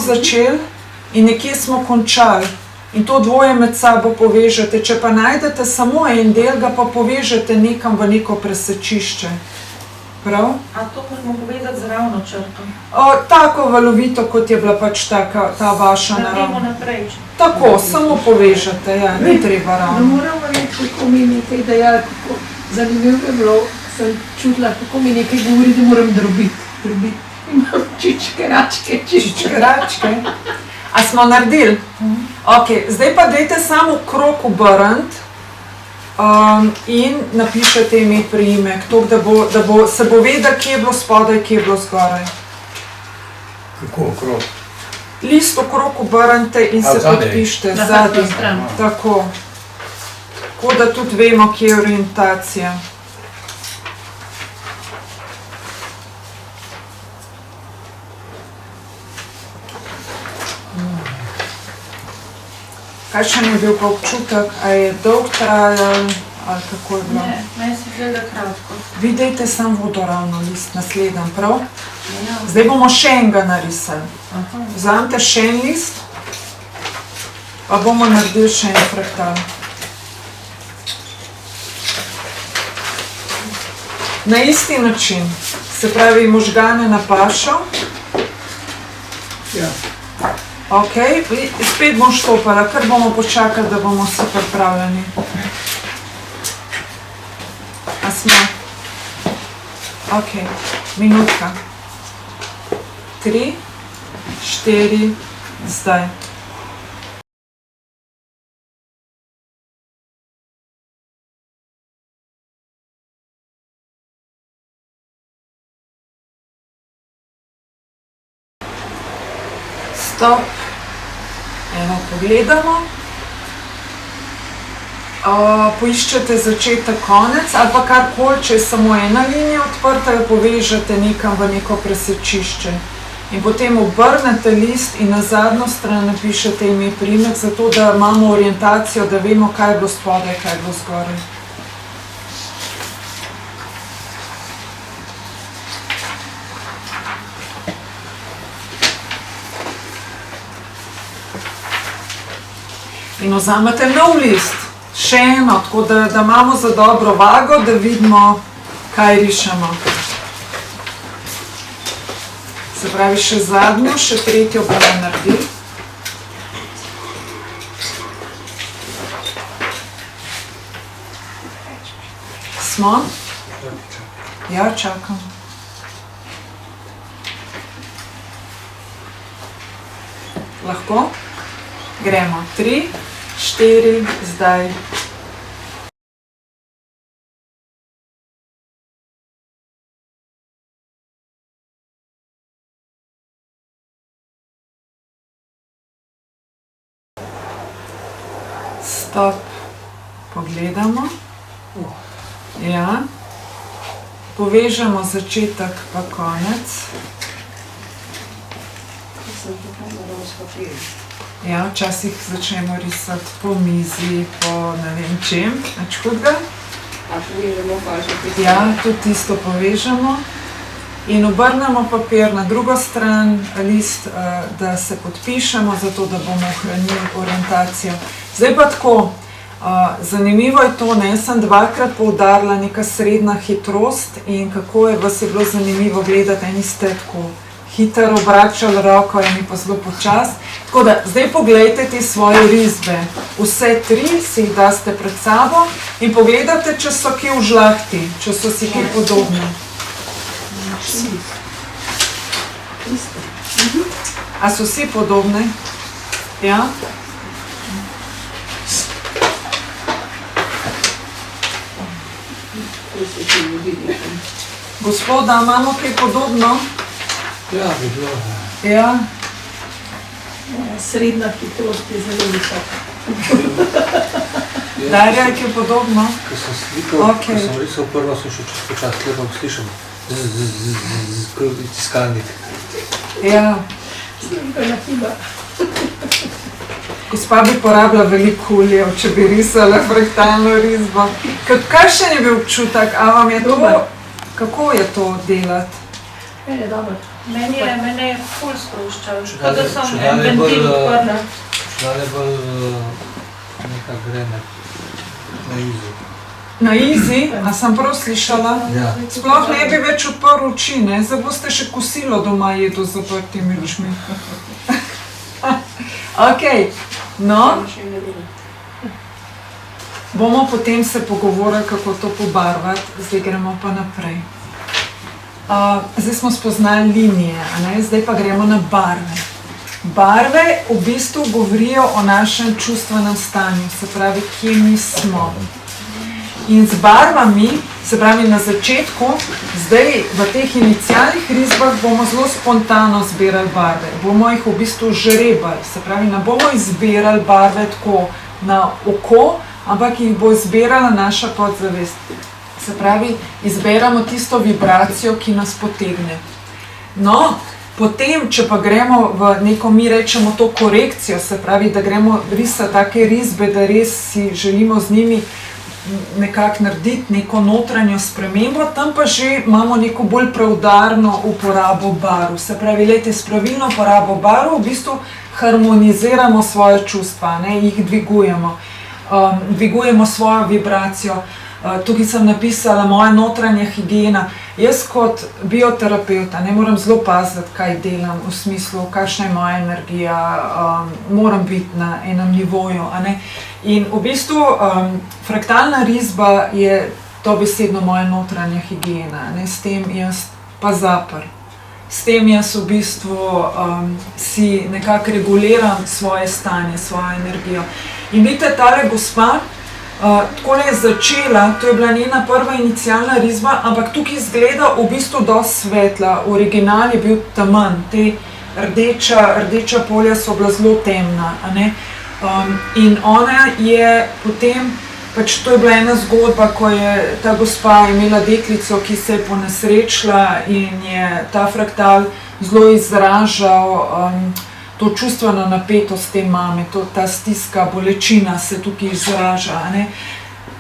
začeli in nekje smo končali. In to dvoje med sabo povežete. Če pa najdete samo en del, ga pa povežete nekam v neko presečišče. Prav? A to moramo povezati z ravno črto? Tako valovito, kot je bila pač ta vaša Naredimo naravna. naprej. Tako, samo povežete, ja, ni treba Ne ravno. moramo reči, kako mi nekaj dejali, kako zanimivo je bilo, sem čutila, kako mi nekaj govori, da moram drobiti. Imam čičkeračke. Čičkeračke. A smo naredili? Ok, zdaj pa dajte samo krog obrniti in napišete ime, priimek, toliko, da se bo vedel, kje je bilo spodaj, kje je bilo zgoraj. Kako okrog? List okrog obrnite in se zadaj. podpišite Na zadaj. hrbtno stran. Tako. Tako da tudi vemo, kje je orientacija. Kakšen je bil pa občutek, a je dolg trajal ali kako je bilo? Ne, meni se zdi, da kratko. Vi dajte sam vodoravno list, naslednji, prav? Ja. Zdaj bomo še enega narisali. Aha. Vzamite še en list, pa bomo naredili še en fraktal. Na isti način, se pravi možgane na pašo. Ja. Ok, spet bom štopala, kar bomo počakali, da bomo vsi pripravljeni. A smo? Ok, minutka. 3, 4, zdaj. Stop. Eno pogledamo. Poiščete začetek, konec ali pa karkoli, če je samo ena linija odprta, jo povežete nekam v neko presečišče. In potem obrnete list in na zadnjo stran napišete ime, priimek, zato da imamo orientacijo, da vemo, kaj je bilo spodaj, kaj je bilo zgoraj. In vzamete nov list, še eno, tako da imamo za dobro vago, da vidimo, kaj rišemo. Se pravi, še zadnjo, še tretjo bomo naredili. Smo? Ja, čakam. Lahko? Gremo. 3, 4, zdaj. Stop. Pogledamo. Ja. Povežemo začetek pa konec. Ja, včasih začnemo risati po mizi, po ne vem čem, nič hudega. A povežemo pa že pri Ja, tudi tisto povežemo. In obrnemo papir na drugo stran, list, da se podpišemo, zato da bomo ohranili orientacijo. Zdaj pa tako, zanimivo je to, ne, jaz sem dvakrat poudarila neka srednja hitrost in kako je vas je bilo zanimivo gledati, eni ste tako hitro obračali roko, eni pa zelo počas. Tako da, zdaj poglejte te svoje risbe. Vse tri si jih daste pred sabo in pogledate, če so kje v žlahti, če so si kje podobne. A so vsi podobne? Ja? Gospoda, imamo kaj podobno? Ja, bi bilo. Ja. Srednja hitrost je zelo visoka. Darja, ki je podobno. Ko sem slikal, Okej. ko sem risal prvo, sem šel čez počas, lepo slišam tiskalnik. Ja. Slimpena hiba. Gospa bi porabila veliko olje, če bi risala fraktalno risbo. Kakšen je bil občutek? A vam je to, Dober. kako je to delati? Meni je dobro. Mene je ful sproščal, Če kot da dalje- sem če en dalje bolj, ventil odprla. Šlale bolj neka grene na izi. Na izi, a sem prav slišala? Ja. Sploh ne bi več odprl oči, ne? Zdaj boste še kosilo doma jedli z zaprtimi očmi. Okej, no, bomo potem se pogovorili, kako to pobarvati, zdaj gremo pa naprej. Zdaj smo spoznali linije, a ne? Zdaj pa gremo na barve. Barve v bistvu govorijo o našem čustvenem stanju, se pravi, kje mi smo. In z barvami, se pravi na začetku, zdaj v teh inicialnih risbah bomo zelo spontano zbirali barve. Bomo jih v bistvu žrebali, se pravi, ne bomo izbirali barve tako na oko, ampak jih bo izbirala naša podzavest. Se pravi, izberamo tisto vibracijo, ki nas potegne. No, potem, če pa gremo v neko, mi rečemo to korekcijo, se pravi, da gremo risati take risbe, da res si želimo z njimi nekako narediti neko notranjo spremembo, tam pa že imamo neko bolj preudarno uporabo barv. Se pravi, glejte, s pravilno uporabo barv v bistvu harmoniziramo svoje čustva, ne, jih dvigujemo. Dvigujemo svojo vibracijo. Tukaj sem napisala moja notranja higiena. Jaz kot bioterapevta ne moram zelo paziti, kaj delam, v smislu, kakšna je moja energija, moram biti na enem nivoju. A ne? In v bistvu fraktalna risba je dobesedno moja notranja higiena. Ne? S tem jaz pa zapr. S tem jaz v bistvu si nekako reguliram svoje stanje, svojo energijo. In vidite, tale gospa, takole je začela, to je bila njena prva inicialna risba, ampak tukaj izgleda v bistvu dosti svetla. Original je bil temen, te rdeča polja so bila zelo temna. A ne? In ona je potem, pač to je bila ena zgodba, ko je ta gospa imela deklico, ki se je ponesrečila in je ta fraktal zelo izražal to čustveno napetost te mame, ta stiska, bolečina se tukaj izraža. Ne?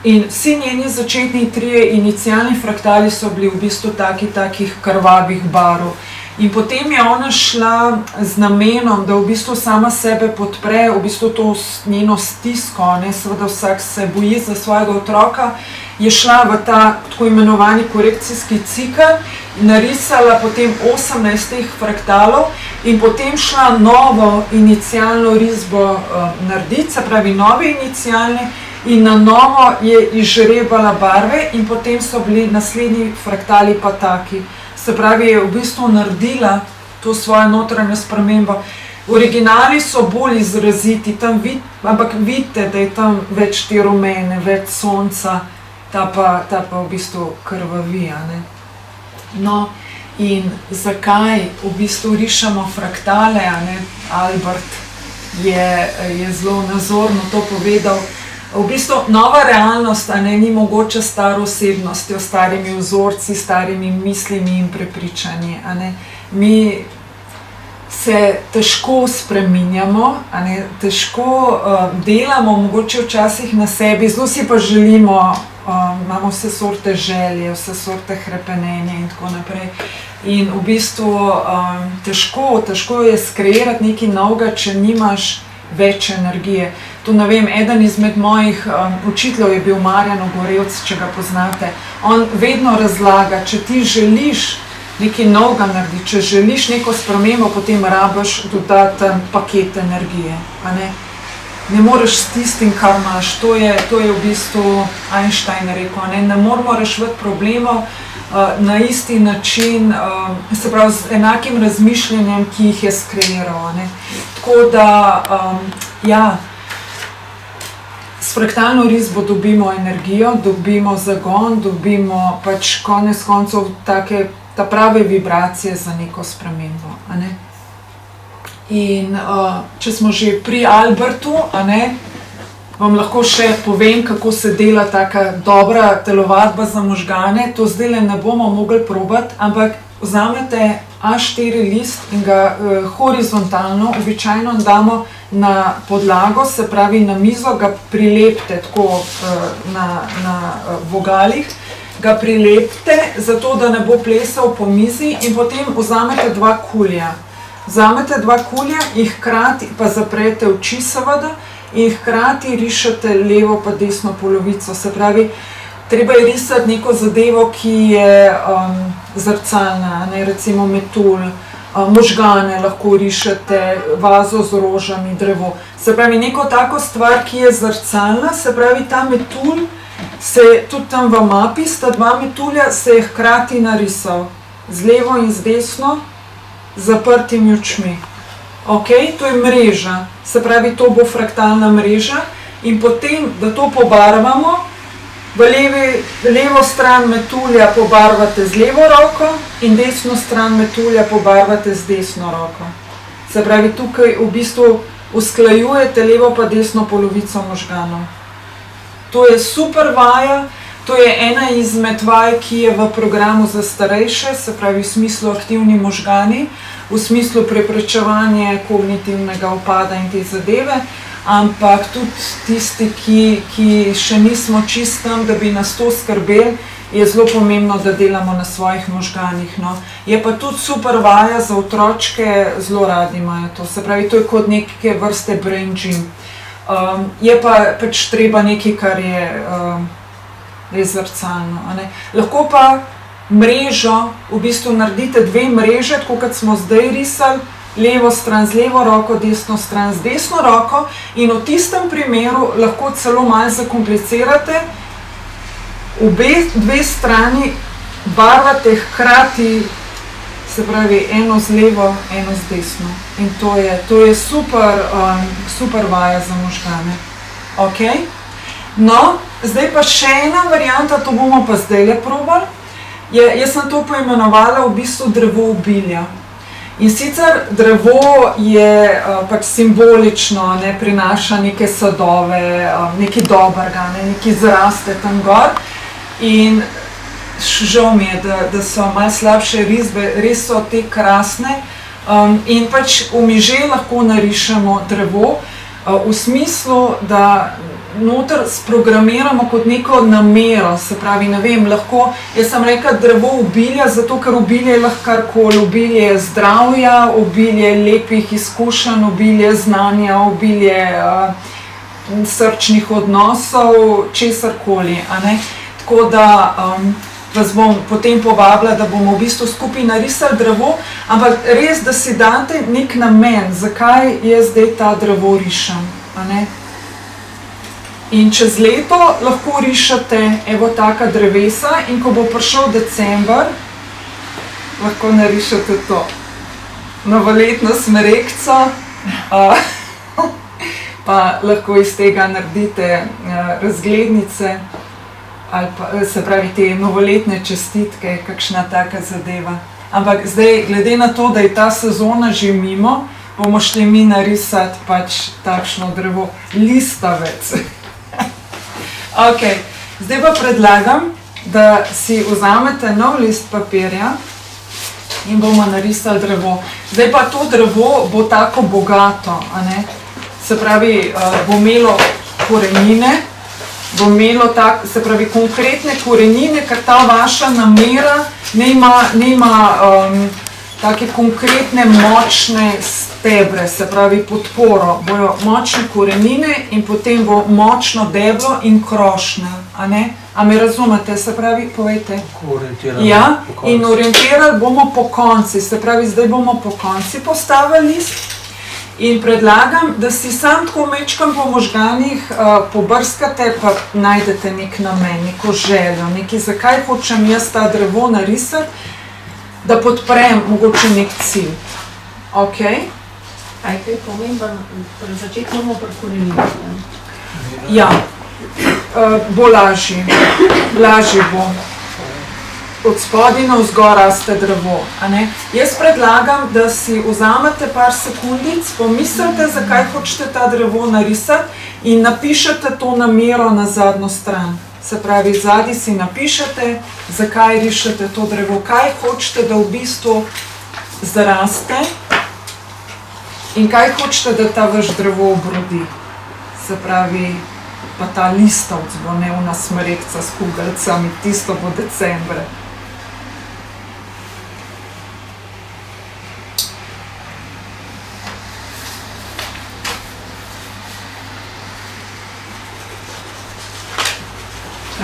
In vsi njeni začetni trije inicialni fraktali so bili v bistvu takih krvavih barv. In potem je ona šla z namenom, da v bistvu sama sebe podpre, v bistvu to njeno stisko, ne, seveda vsak se boji za svojega otroka, je šla v ta tako imenovani korekcijski cikel, narisala potem 18 teh fraktalov in potem šla novo inicialno risbo narediti, se pravi nove inicialne, in na novo je izžrebala barve in potem so bili naslednji fraktali pa taki. Se pravi, je v bistvu naredila to svojo notranjo spremembo. Originali so bolj izraziti, ampak vidite, da je tam več te rumene, več sonca, ta pa v bistvu krvavi. Ne? No, in zakaj v bistvu rišemo fraktale? Ne? Albert je zelo nazorno to povedal. V bistvu nova realnost ni mogoča s staro osebnostjo, starimi vzorci, starimi mislimi in prepričanji. Mi se težko spreminjamo, težko delamo, mogoče včasih na sebi, zelo si pa želimo, imamo vse sorte želje, vse sorte hrepenenja in tako naprej. In v bistvu težko je skreirati nekaj novega, če nimaš več energije. Tu ne vem, eden izmed mojih učiteljev je bil Marjan Ogorevc, če ga poznate. On vedno razlaga, če ti želiš nekaj novega narediti, če želiš neko spremembo, potem rabiš dodaten paket energije. Ne moreš s tistim, kar imaš. To je v bistvu Einstein rekel. Ne moramo reševati problemov na isti način, se pravi z enakim razmišljanjem, ki jih je skreiral. Tako da, ja, s fraktalno risbo dobimo energijo, dobimo zagon, dobimo pač konec koncev ta prave vibracije za neko spremembo. In če smo že pri Albertu, vam lahko še povem, kako se dela taka dobra telovadba za možgane. To zdaj ne bomo mogli probati, ampak vzamete A4 list in ga horizontalno, običajno damo na podlago, se pravi na mizo, ga prilepite tako na vogalih, ga prilepite, zato da ne bo plesal po mizi in potem vzamete 2 kulja. Vzamete 2 kulja in hkrati, pa zaprete oči seveda, in hkrati rišete levo pa desno polovico. Se pravi, treba je risati neko zadevo, ki je zrcalna, ne, recimo metul, možgane lahko rišete, vazo z rožami, drevo. Se pravi, neko tako stvar, ki je zrcalna, se pravi, ta metul se tudi tam v mapi, sta 2 metulja, se je hkrati narisal, z levo in z desno, z zaprtimi očmi. Ok, to je mreža, se pravi, to bo fraktalna mreža in potem, da to pobarvamo, v levo stran metulja pobarvate z levo roko in desno stran metulja pobarvate z desno roko. Se pravi, tukaj v bistvu usklajujete levo pa desno polovico možganov. To je super vaja, to je ena izmed vaj, ki je v programu za starejše, se pravi v smislu aktivni možgani, v smislu preprečevanja kognitivnega upada in te zadeve, ampak tudi tisti, ki še nismo čist tam, da bi nas to skrbeli, je zelo pomembno, da delamo na svojih možganih. No. Je pa tudi super vaja za otročke, zelo radi imajo to, se pravi, to je kot neke vrste brain gym. Je pa pač treba nekaj, kar je res zrcalno. Lahko pa mrežo, v bistvu naredite 2 mreže, tako kot smo zdaj risali, levo stran z levo roko, desno stran z desno roko in v tistem primeru lahko celo malo zakomplicirate, 2 strani barvate hkrati, se pravi eno z levo, eno z desno in to je super vaja za možgane. Ok? No, zdaj pa še ena varianta, to bomo pa zdajle probali. Jaz sem to poimenovala v bistvu drevo obilja. In sicer drevo je pač simbolično, ne, prinaša neke sadove, nekaj dobrega, nekaj zraste tam gor. In žal mi je, da so malo slabše risbe, res so te krasne. In pač v miže lahko narišemo drevo, v smislu, da noter sprogramiramo kot neko namero, se pravi, ne vem, lahko, jaz sem rekla drevo obilja, zato ker obilje je lahko karkoli, obilje je zdravja, obilje lepih izkušenj, obilje znanja, obilje srčnih odnosov, česarkoli, a ne. Tako da vas bom potem povabila, da bomo v bistvu skupaj narisali drevo, ampak res, da si date nek namen, zakaj jaz zdaj ta drevo rišem, a ne. In čez leto lahko rišete evo taka drevesa in ko bo prišel december, lahko narišete to novoletno smrekco, pa lahko iz tega naredite razglednice, ali pa, se pravi te novoletne čestitke, kakšna taka zadeva. Ampak zdaj, glede na to, da je ta sezona že mimo, bomo šli mi narisati pač takšno drevo, listavec. Ok, zdaj pa predlagam, da si vzamete nov list papirja in bomo narisali drevo. Zdaj pa to drevo bo tako bogato, a ne? Se pravi, bo imelo korenine, bo imelo se pravi konkretne korenine, ker ta vaša namera ne ima take konkretne močne stebre, se pravi podporo, bojo močne korenine in potem bo močno deblo in krošnja, a ne? A me razumete, se pravi, povejte? Ja, in orientirali bomo po konci, se pravi, zdaj bomo po konci postavili list in predlagam, da si sam tako mečkam po možganih pobrskate, pa najdete nek namen, neko željo, nekaj, zakaj hočem jaz ta drevo narisati, da podprem mogoče nek cilj. Ok? Kaj je pomemben, pri začetku moramo pri koreninah. Ja, bo lažje bo. od spodaj navzgor raste drevo. A ne? Jaz predlagam, da si vzamete par sekundic, pomislite, zakaj hočete ta drevo narisati in napišete to namero na zadnjo stran. Se pravi, zadnji si napišete, zakaj rišete to drevo, kaj hočete, da v bistvu zraste in kaj hočete, da ta vaš drevo obrodi. Se pravi, pa ta listavc bo nevna smrekca s kugalcami, tisto bo decembra.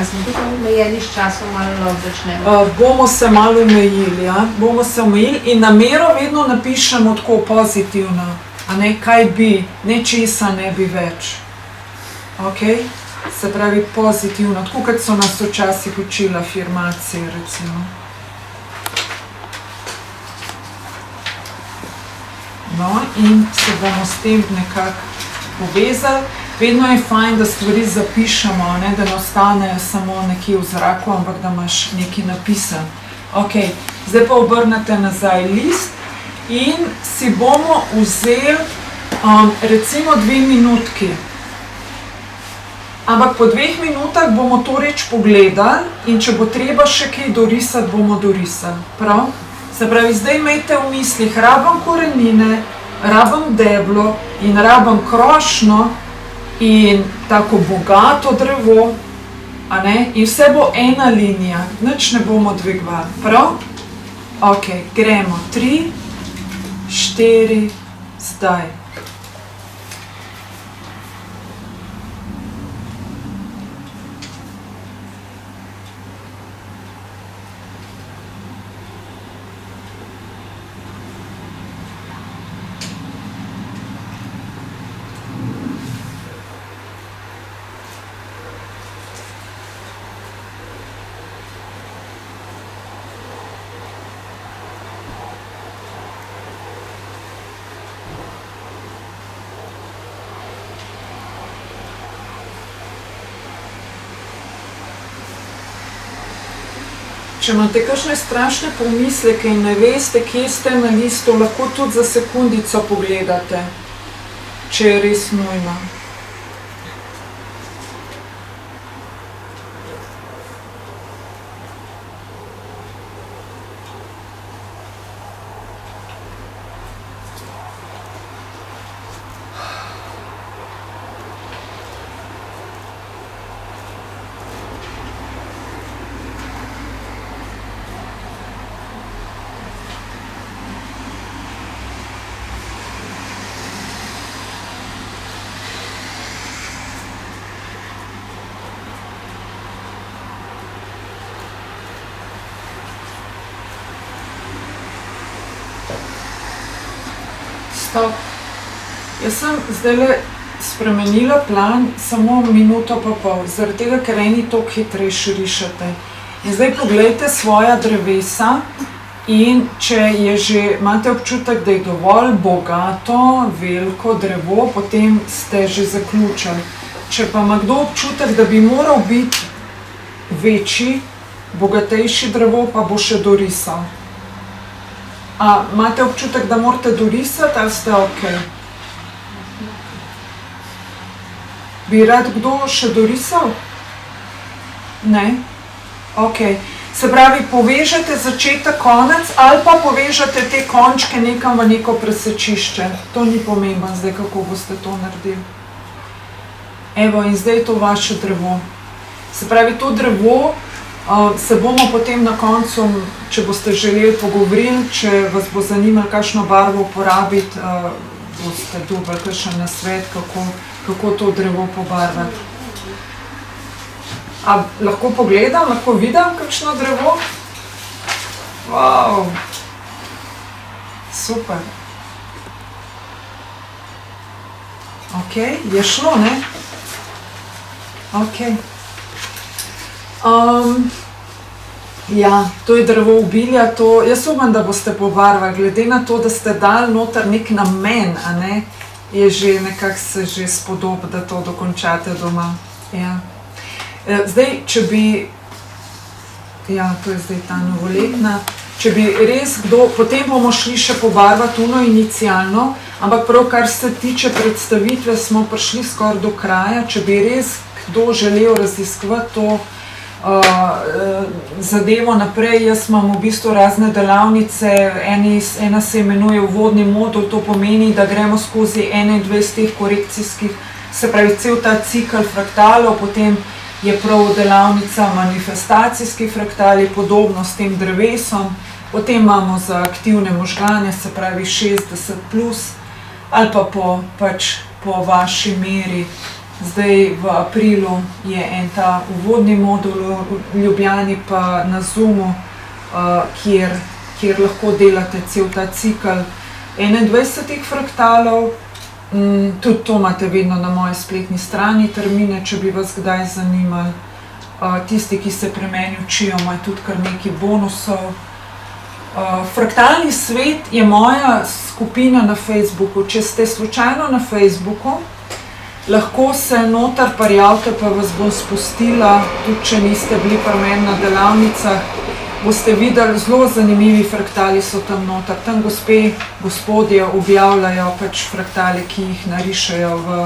A smo tukaj omejeni s časom, malo lahko začnemo? Bomo se malo omejili, ja? Bomo se omejili in namero vedno napišemo tako pozitivno, a ne kaj bi, nečesa ne bi več. Ok? Se pravi pozitivno, tako kot so nas včasih učili afirmacije, recimo. No, in se bomo s tem nekako povezali. Vedno je fajn, da stvari zapišemo, ne, da ne ostanejo samo nekje v zraku, ampak da imaš nekaj napisan. Ok, zdaj pa obrnete nazaj list in si bomo vzeli recimo 2 minutki. Ampak po 2 minutah bomo to reč pogledali in če bo treba še kaj dorisati, bomo dorisali. Prav? Se pravi, zdaj imejte v mislih, rabim korenine, rabim deblo in rabim krošnjo, in tako bogato drevo, a ne? In vse bo ena linija, nič ne bomo dvigovali, prav? Ok, gremo, 3, 4, zdaj. Če imate kakšne strašne pomisleke in ne veste, kje ste na listu, lahko tudi za sekundico pogledate, če je res nujno. Stop. Jaz sem zdajle spremenila plan samo minuto pa pol, zaradi tega, ker eni toliko hitrejše rišete. In zdaj pogledajte svoja drevesa in če je že, imate občutek, da je dovolj bogato, veliko drevo, potem ste že zaključili. Če pa ima kdo občutek, da bi moral biti večji, bogatejši drevo, pa bo še dorisal. A imate občutek, da morate dorisati ali ste ok? Bi rad kdo še dorisal? Ne? Ok. Se pravi, povežete začetek, konec ali pa povežete te končke nekam v neko presečišče. To ni pomembno zdaj, kako boste to naredili. Evo, in zdaj je to vaše drevo. Se pravi, to drevo se bomo potem na koncu, če boste želeli pogovorili, če vas bo zanimalo, kakšno barvo uporabiti, boste dobili kakšen nasvet, kako to drevo pobarvati. A lahko pogledam, lahko vidim kakšno drevo? Wow! Super! Ok, je šlo, ne? Ok. Ja, to je drevo obilja, jaz upam, da boste pobarvali, glede na to, da ste dali noter nek namen, a ne, je že nekako se že spodob, da to dokončate doma. Ja. Zdaj, če bi, Ja, to je zdaj ta novoletna. Če bi res kdo, potem bomo šli še pobarvati uno inicialno, ampak prav kar se tiče predstavitve, smo prišli skoraj do kraja. Če bi res kdo želel raziskovati to zadevo naprej, jaz imam v bistvu razne delavnice, ena se imenuje uvodni modul, to pomeni, da gremo skozi 21 teh korekcijskih, se pravi cel ta cikl fraktalov, potem je prav delavnica manifestacijski fraktali, podobno s tem drevesom, potem imamo za aktivne možgane, se pravi 60+, ali pa po vaši meri. Zdaj v aprilu je en ta uvodni modul v Ljubljani pa na Zoomu, kjer lahko delate cel ta cikl 21 fraktalov. Tudi to imate vedno na moji spletni strani termine, če bi vas kdaj zanimali. Tisti, ki se pri meni učijo, imajo tudi kar nekaj bonusov. Fraktalni svet je moja skupina na Facebooku. Če ste slučajno na Facebooku, lahko se noter prijavite, pa vas bom spustila, tudi če niste bili pri meni na delavnicah, boste videli, zelo zanimivi fraktali so tam noter. Tam gospodje objavljajo pač fraktale, ki jih narišejo v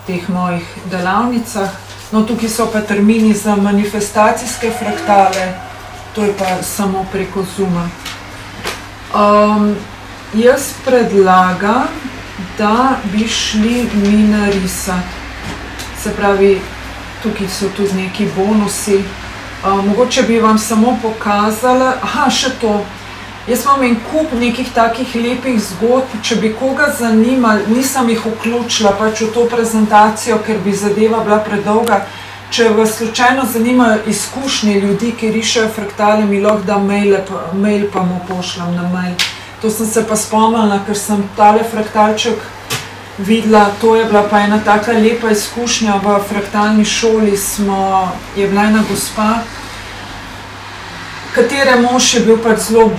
teh mojih delavnicah. No, tukaj so pa termini za manifestacijske fraktale, to je pa samo preko Zooma. Jaz predlagam, da bi šli mi narisati. Se pravi, tukaj so tudi neki bonusi. Mogoče bi vam samo pokazala, še to. Jaz imam en kup nekih takih lepih zgodb, če bi koga zanimali, nisem jih vključila pač v to prezentacijo, ker bi zadeva bila predolga. Če vas slučajno zanimajo izkušnje ljudi, ki rišejo fraktale, mi lahko da mail pa mu pošljam na mail. To sem se pa spomnila, ker sem tale fraktalček videla, to je bila pa ena taka lepa izkušnja. V fraktalni šoli je bila ena gospa, katere mož je bil pač zelo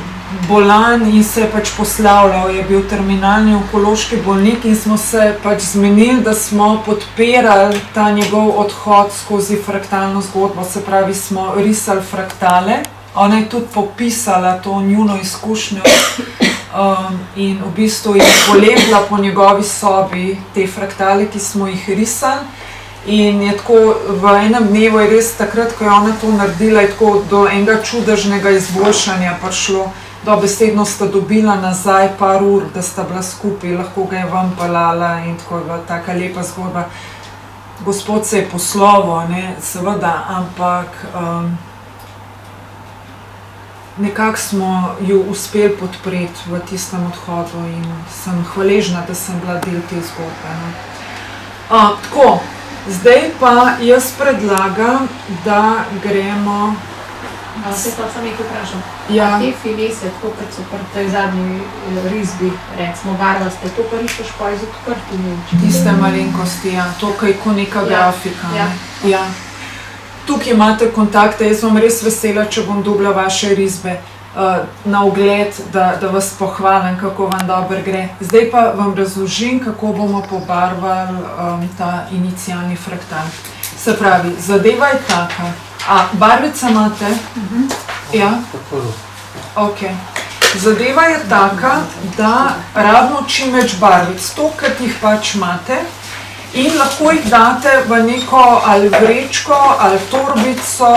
bolan in se je pač poslavljal, je bil terminalni onkološki bolnik in smo se pač zmenili, da smo podpirali ta njegov odhod skozi fraktalno zgodbo, se pravi, smo risali fraktale. Ona je tudi popisala to njuno izkušnjo in v bistvu je polepila po njegovi sobi te fraktale, ki smo jih risali. In je tako v enem dnevu, je res takrat, ko je ona to naredila, je tako do enega čudežnega izboljšanja prišlo. Dobesedno sta dobila nazaj par ur, da sta bila skupaj, lahko ga je ven pelala in tako je bila taka lepa zgodba. Gospod se je poslovil, seveda, ampak nekako smo jo uspeli podpreti v tistem odhodu in sem hvaležna, da sem bila del te zgodbe. Tako, zdaj pa jaz predlagam, da gremo... Se pa sam nekaj vprašam. Ja. Te finese, tako kot so pri tej zadnji risbi, recimo barvaste, to pa rišeš pa iz odprti nevči. Tiste malenkosti, ja. To, kaj ko neka grafika. Ja. Tukaj imate kontakte, jaz bom res vesela, če bom dobila vaše risbe na ogled, da vas pohvalim, kako vam dobro gre. Zdaj pa vam razložim, kako bomo pobarvali ta inicialni fraktal. Se pravi, zadeva je taka. Barvice imate? Ja? Ok. Zadeva je taka, da rabimo čim več barvic, tokrat jih pač imate. In lahko jih date v neko ali vrečko, ali torbico,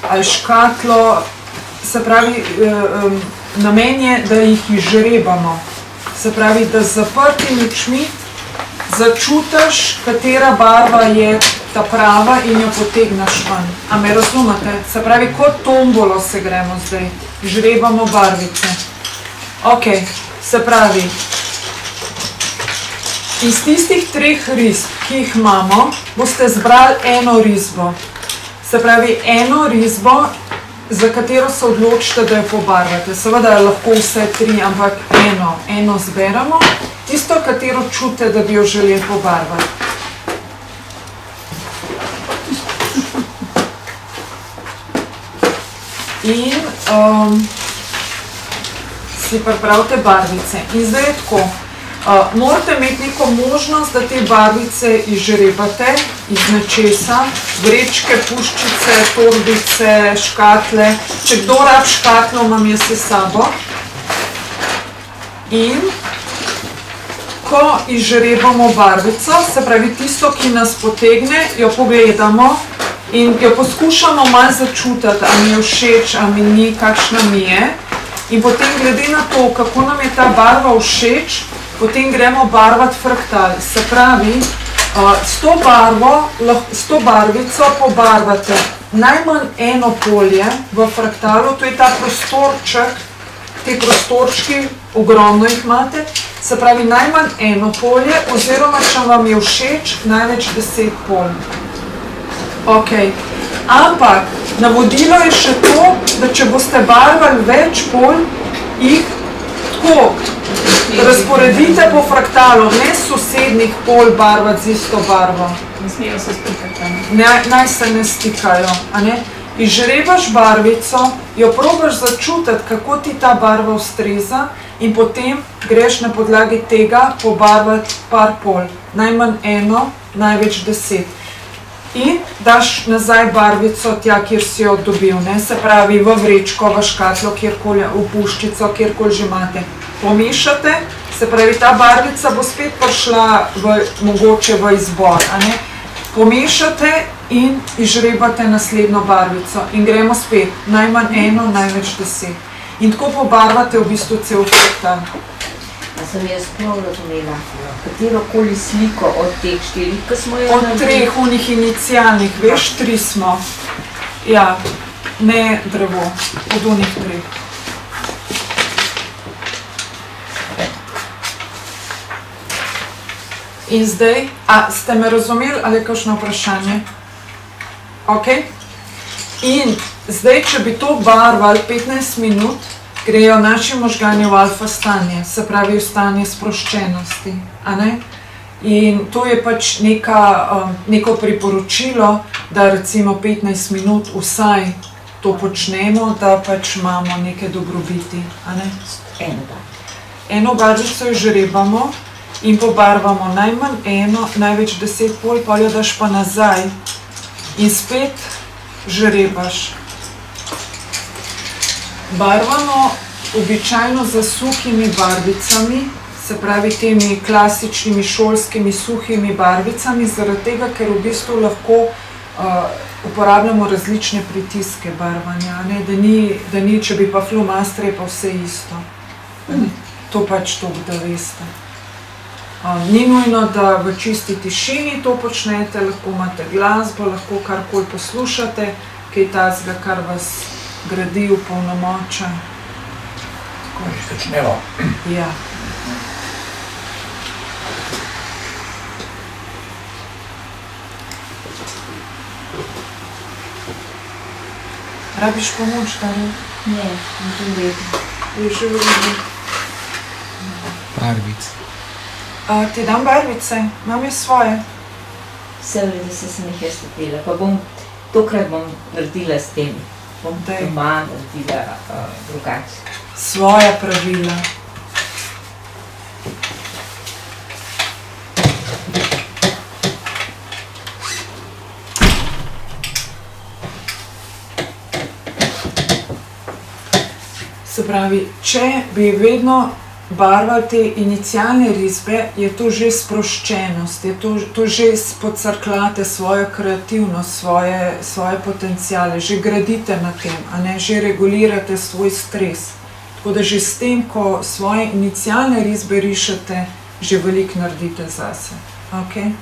ali škatlo. Se pravi, namen je, da jih izžrebamo. Se pravi, da z zaprtimi očmi začutiš, katera barva je ta prava in jo potegneš ven. A me razumete? Se pravi, kot tombolo se gremo zdaj. Žrebamo barvice. Ok, se pravi, iz tistih 3 risb, ki jih imamo, boste zbrali eno risbo. Se pravi, eno risbo, za katero se odločite, da jo pobarvate. Seveda lahko vse 3, ampak eno zberemo. Tisto, katero čutite, da bi jo želeli pobarvati. In si pripravite barvice. In zdaj je tako. Morate imeti neko možnost, da te barvice izžrebate iz nečesa, vrečke, puščice, torbice, škatle. Če kdo rab škatlo, imam jaz s sabo. In ko izžrebamo barvico, se pravi tisto, ki nas potegne, jo pogledamo in jo poskušamo malo začutiti, a mi je všeč, a mi ni, kakšna mi je. In potem glede na to, kako nam je ta barva všeč, potem gremo barvati fraktal. Se pravi, s to barvico pobarvate najmanj eno polje v fraktalu, to je ta prostorček, te prostorčki, ogromno jih imate, se pravi najmanj eno polje, oziroma če vam je všeč, največ 10 polj. Ok, ampak navodilo je še to, da če boste barvali več polj, jih tako razporedite po fraktalu, ne sosednjih polj barvati z isto barvo. Ne smejo se stikati. Naj se ne stikajo, a ne? Izžrebaš barvico, jo probaš začutiti, kako ti ta barva ustreza in potem greš na podlagi tega pobarvati par polj. Najmanj eno, največ 10. In daš nazaj barvico tja, kjer si jo dobil, ne? Se pravi v vrečko, v škatlo, kjerkoli, v puščico, kjerkoli že imate. Pomešate, se pravi ta barvica bo spet prišla mogoče v izbor, a ne? Pomešate in izžrebate naslednjo barvico in gremo spet, najmanj eno, največ 10. In tako pobarvate v bistvu cel fraktal. A sem jaz prav razumela, katerokoli sliko od teh 4, ki smo jo Od 3 unih inicialnih, veš, 3 smo. Ja, ne drevo, od unih 3. In zdaj, ste me razumeli ali je kakšno vprašanje? Ok. In zdaj, če bi to barvali 15 minut, grejo naši možgani v alfa stanje, se pravi v stanje sproščenosti, a ne? In to je pač neko priporočilo, da recimo 15 minut vsaj to počnemo, da pač imamo neke dobrobiti, a ne? Eno barvico izžrebamo in pobarvamo najmanj eno, največ 10 polj, pol jo daš pa nazaj in spet žrebaš. Barvamo običajno z suhimi barvicami, se pravi temi klasičnimi šolskimi suhimi barvicami, zaradi tega, ker v bistvu lahko uporabljamo različne pritiske barvanja, ne? Da ni, če bi pa flomaster, je pa vse isto. To pač to, da veste. Ni nujno, da v čisti tišini to počnete, lahko imate glasbo, lahko karkoli poslušate, kaj tazga, kar vas gradi, upolnomoča. Začnemo. Ja. Rabiš pomoč, Darja? Ne, ni to v redu. Je že v redu. Barvic. Ti dam barvice? Imam jaz svoje. Vse v redu, sem jih jaz stopila, pa tokrat bom naredila s tem. Bom doma naredila drugače. Svoja pravila. Se pravi, če bi vedno barvali te inicialne risbe, je to že sproščenost, je to že podcrkljate svojo kreativnost, svoje potenciale, že gradite na tem, a ne, že regulirate svoj stres. Tako da že s tem, ko svoje inicialne risbe rišete, že veliko naredite zase. Okay?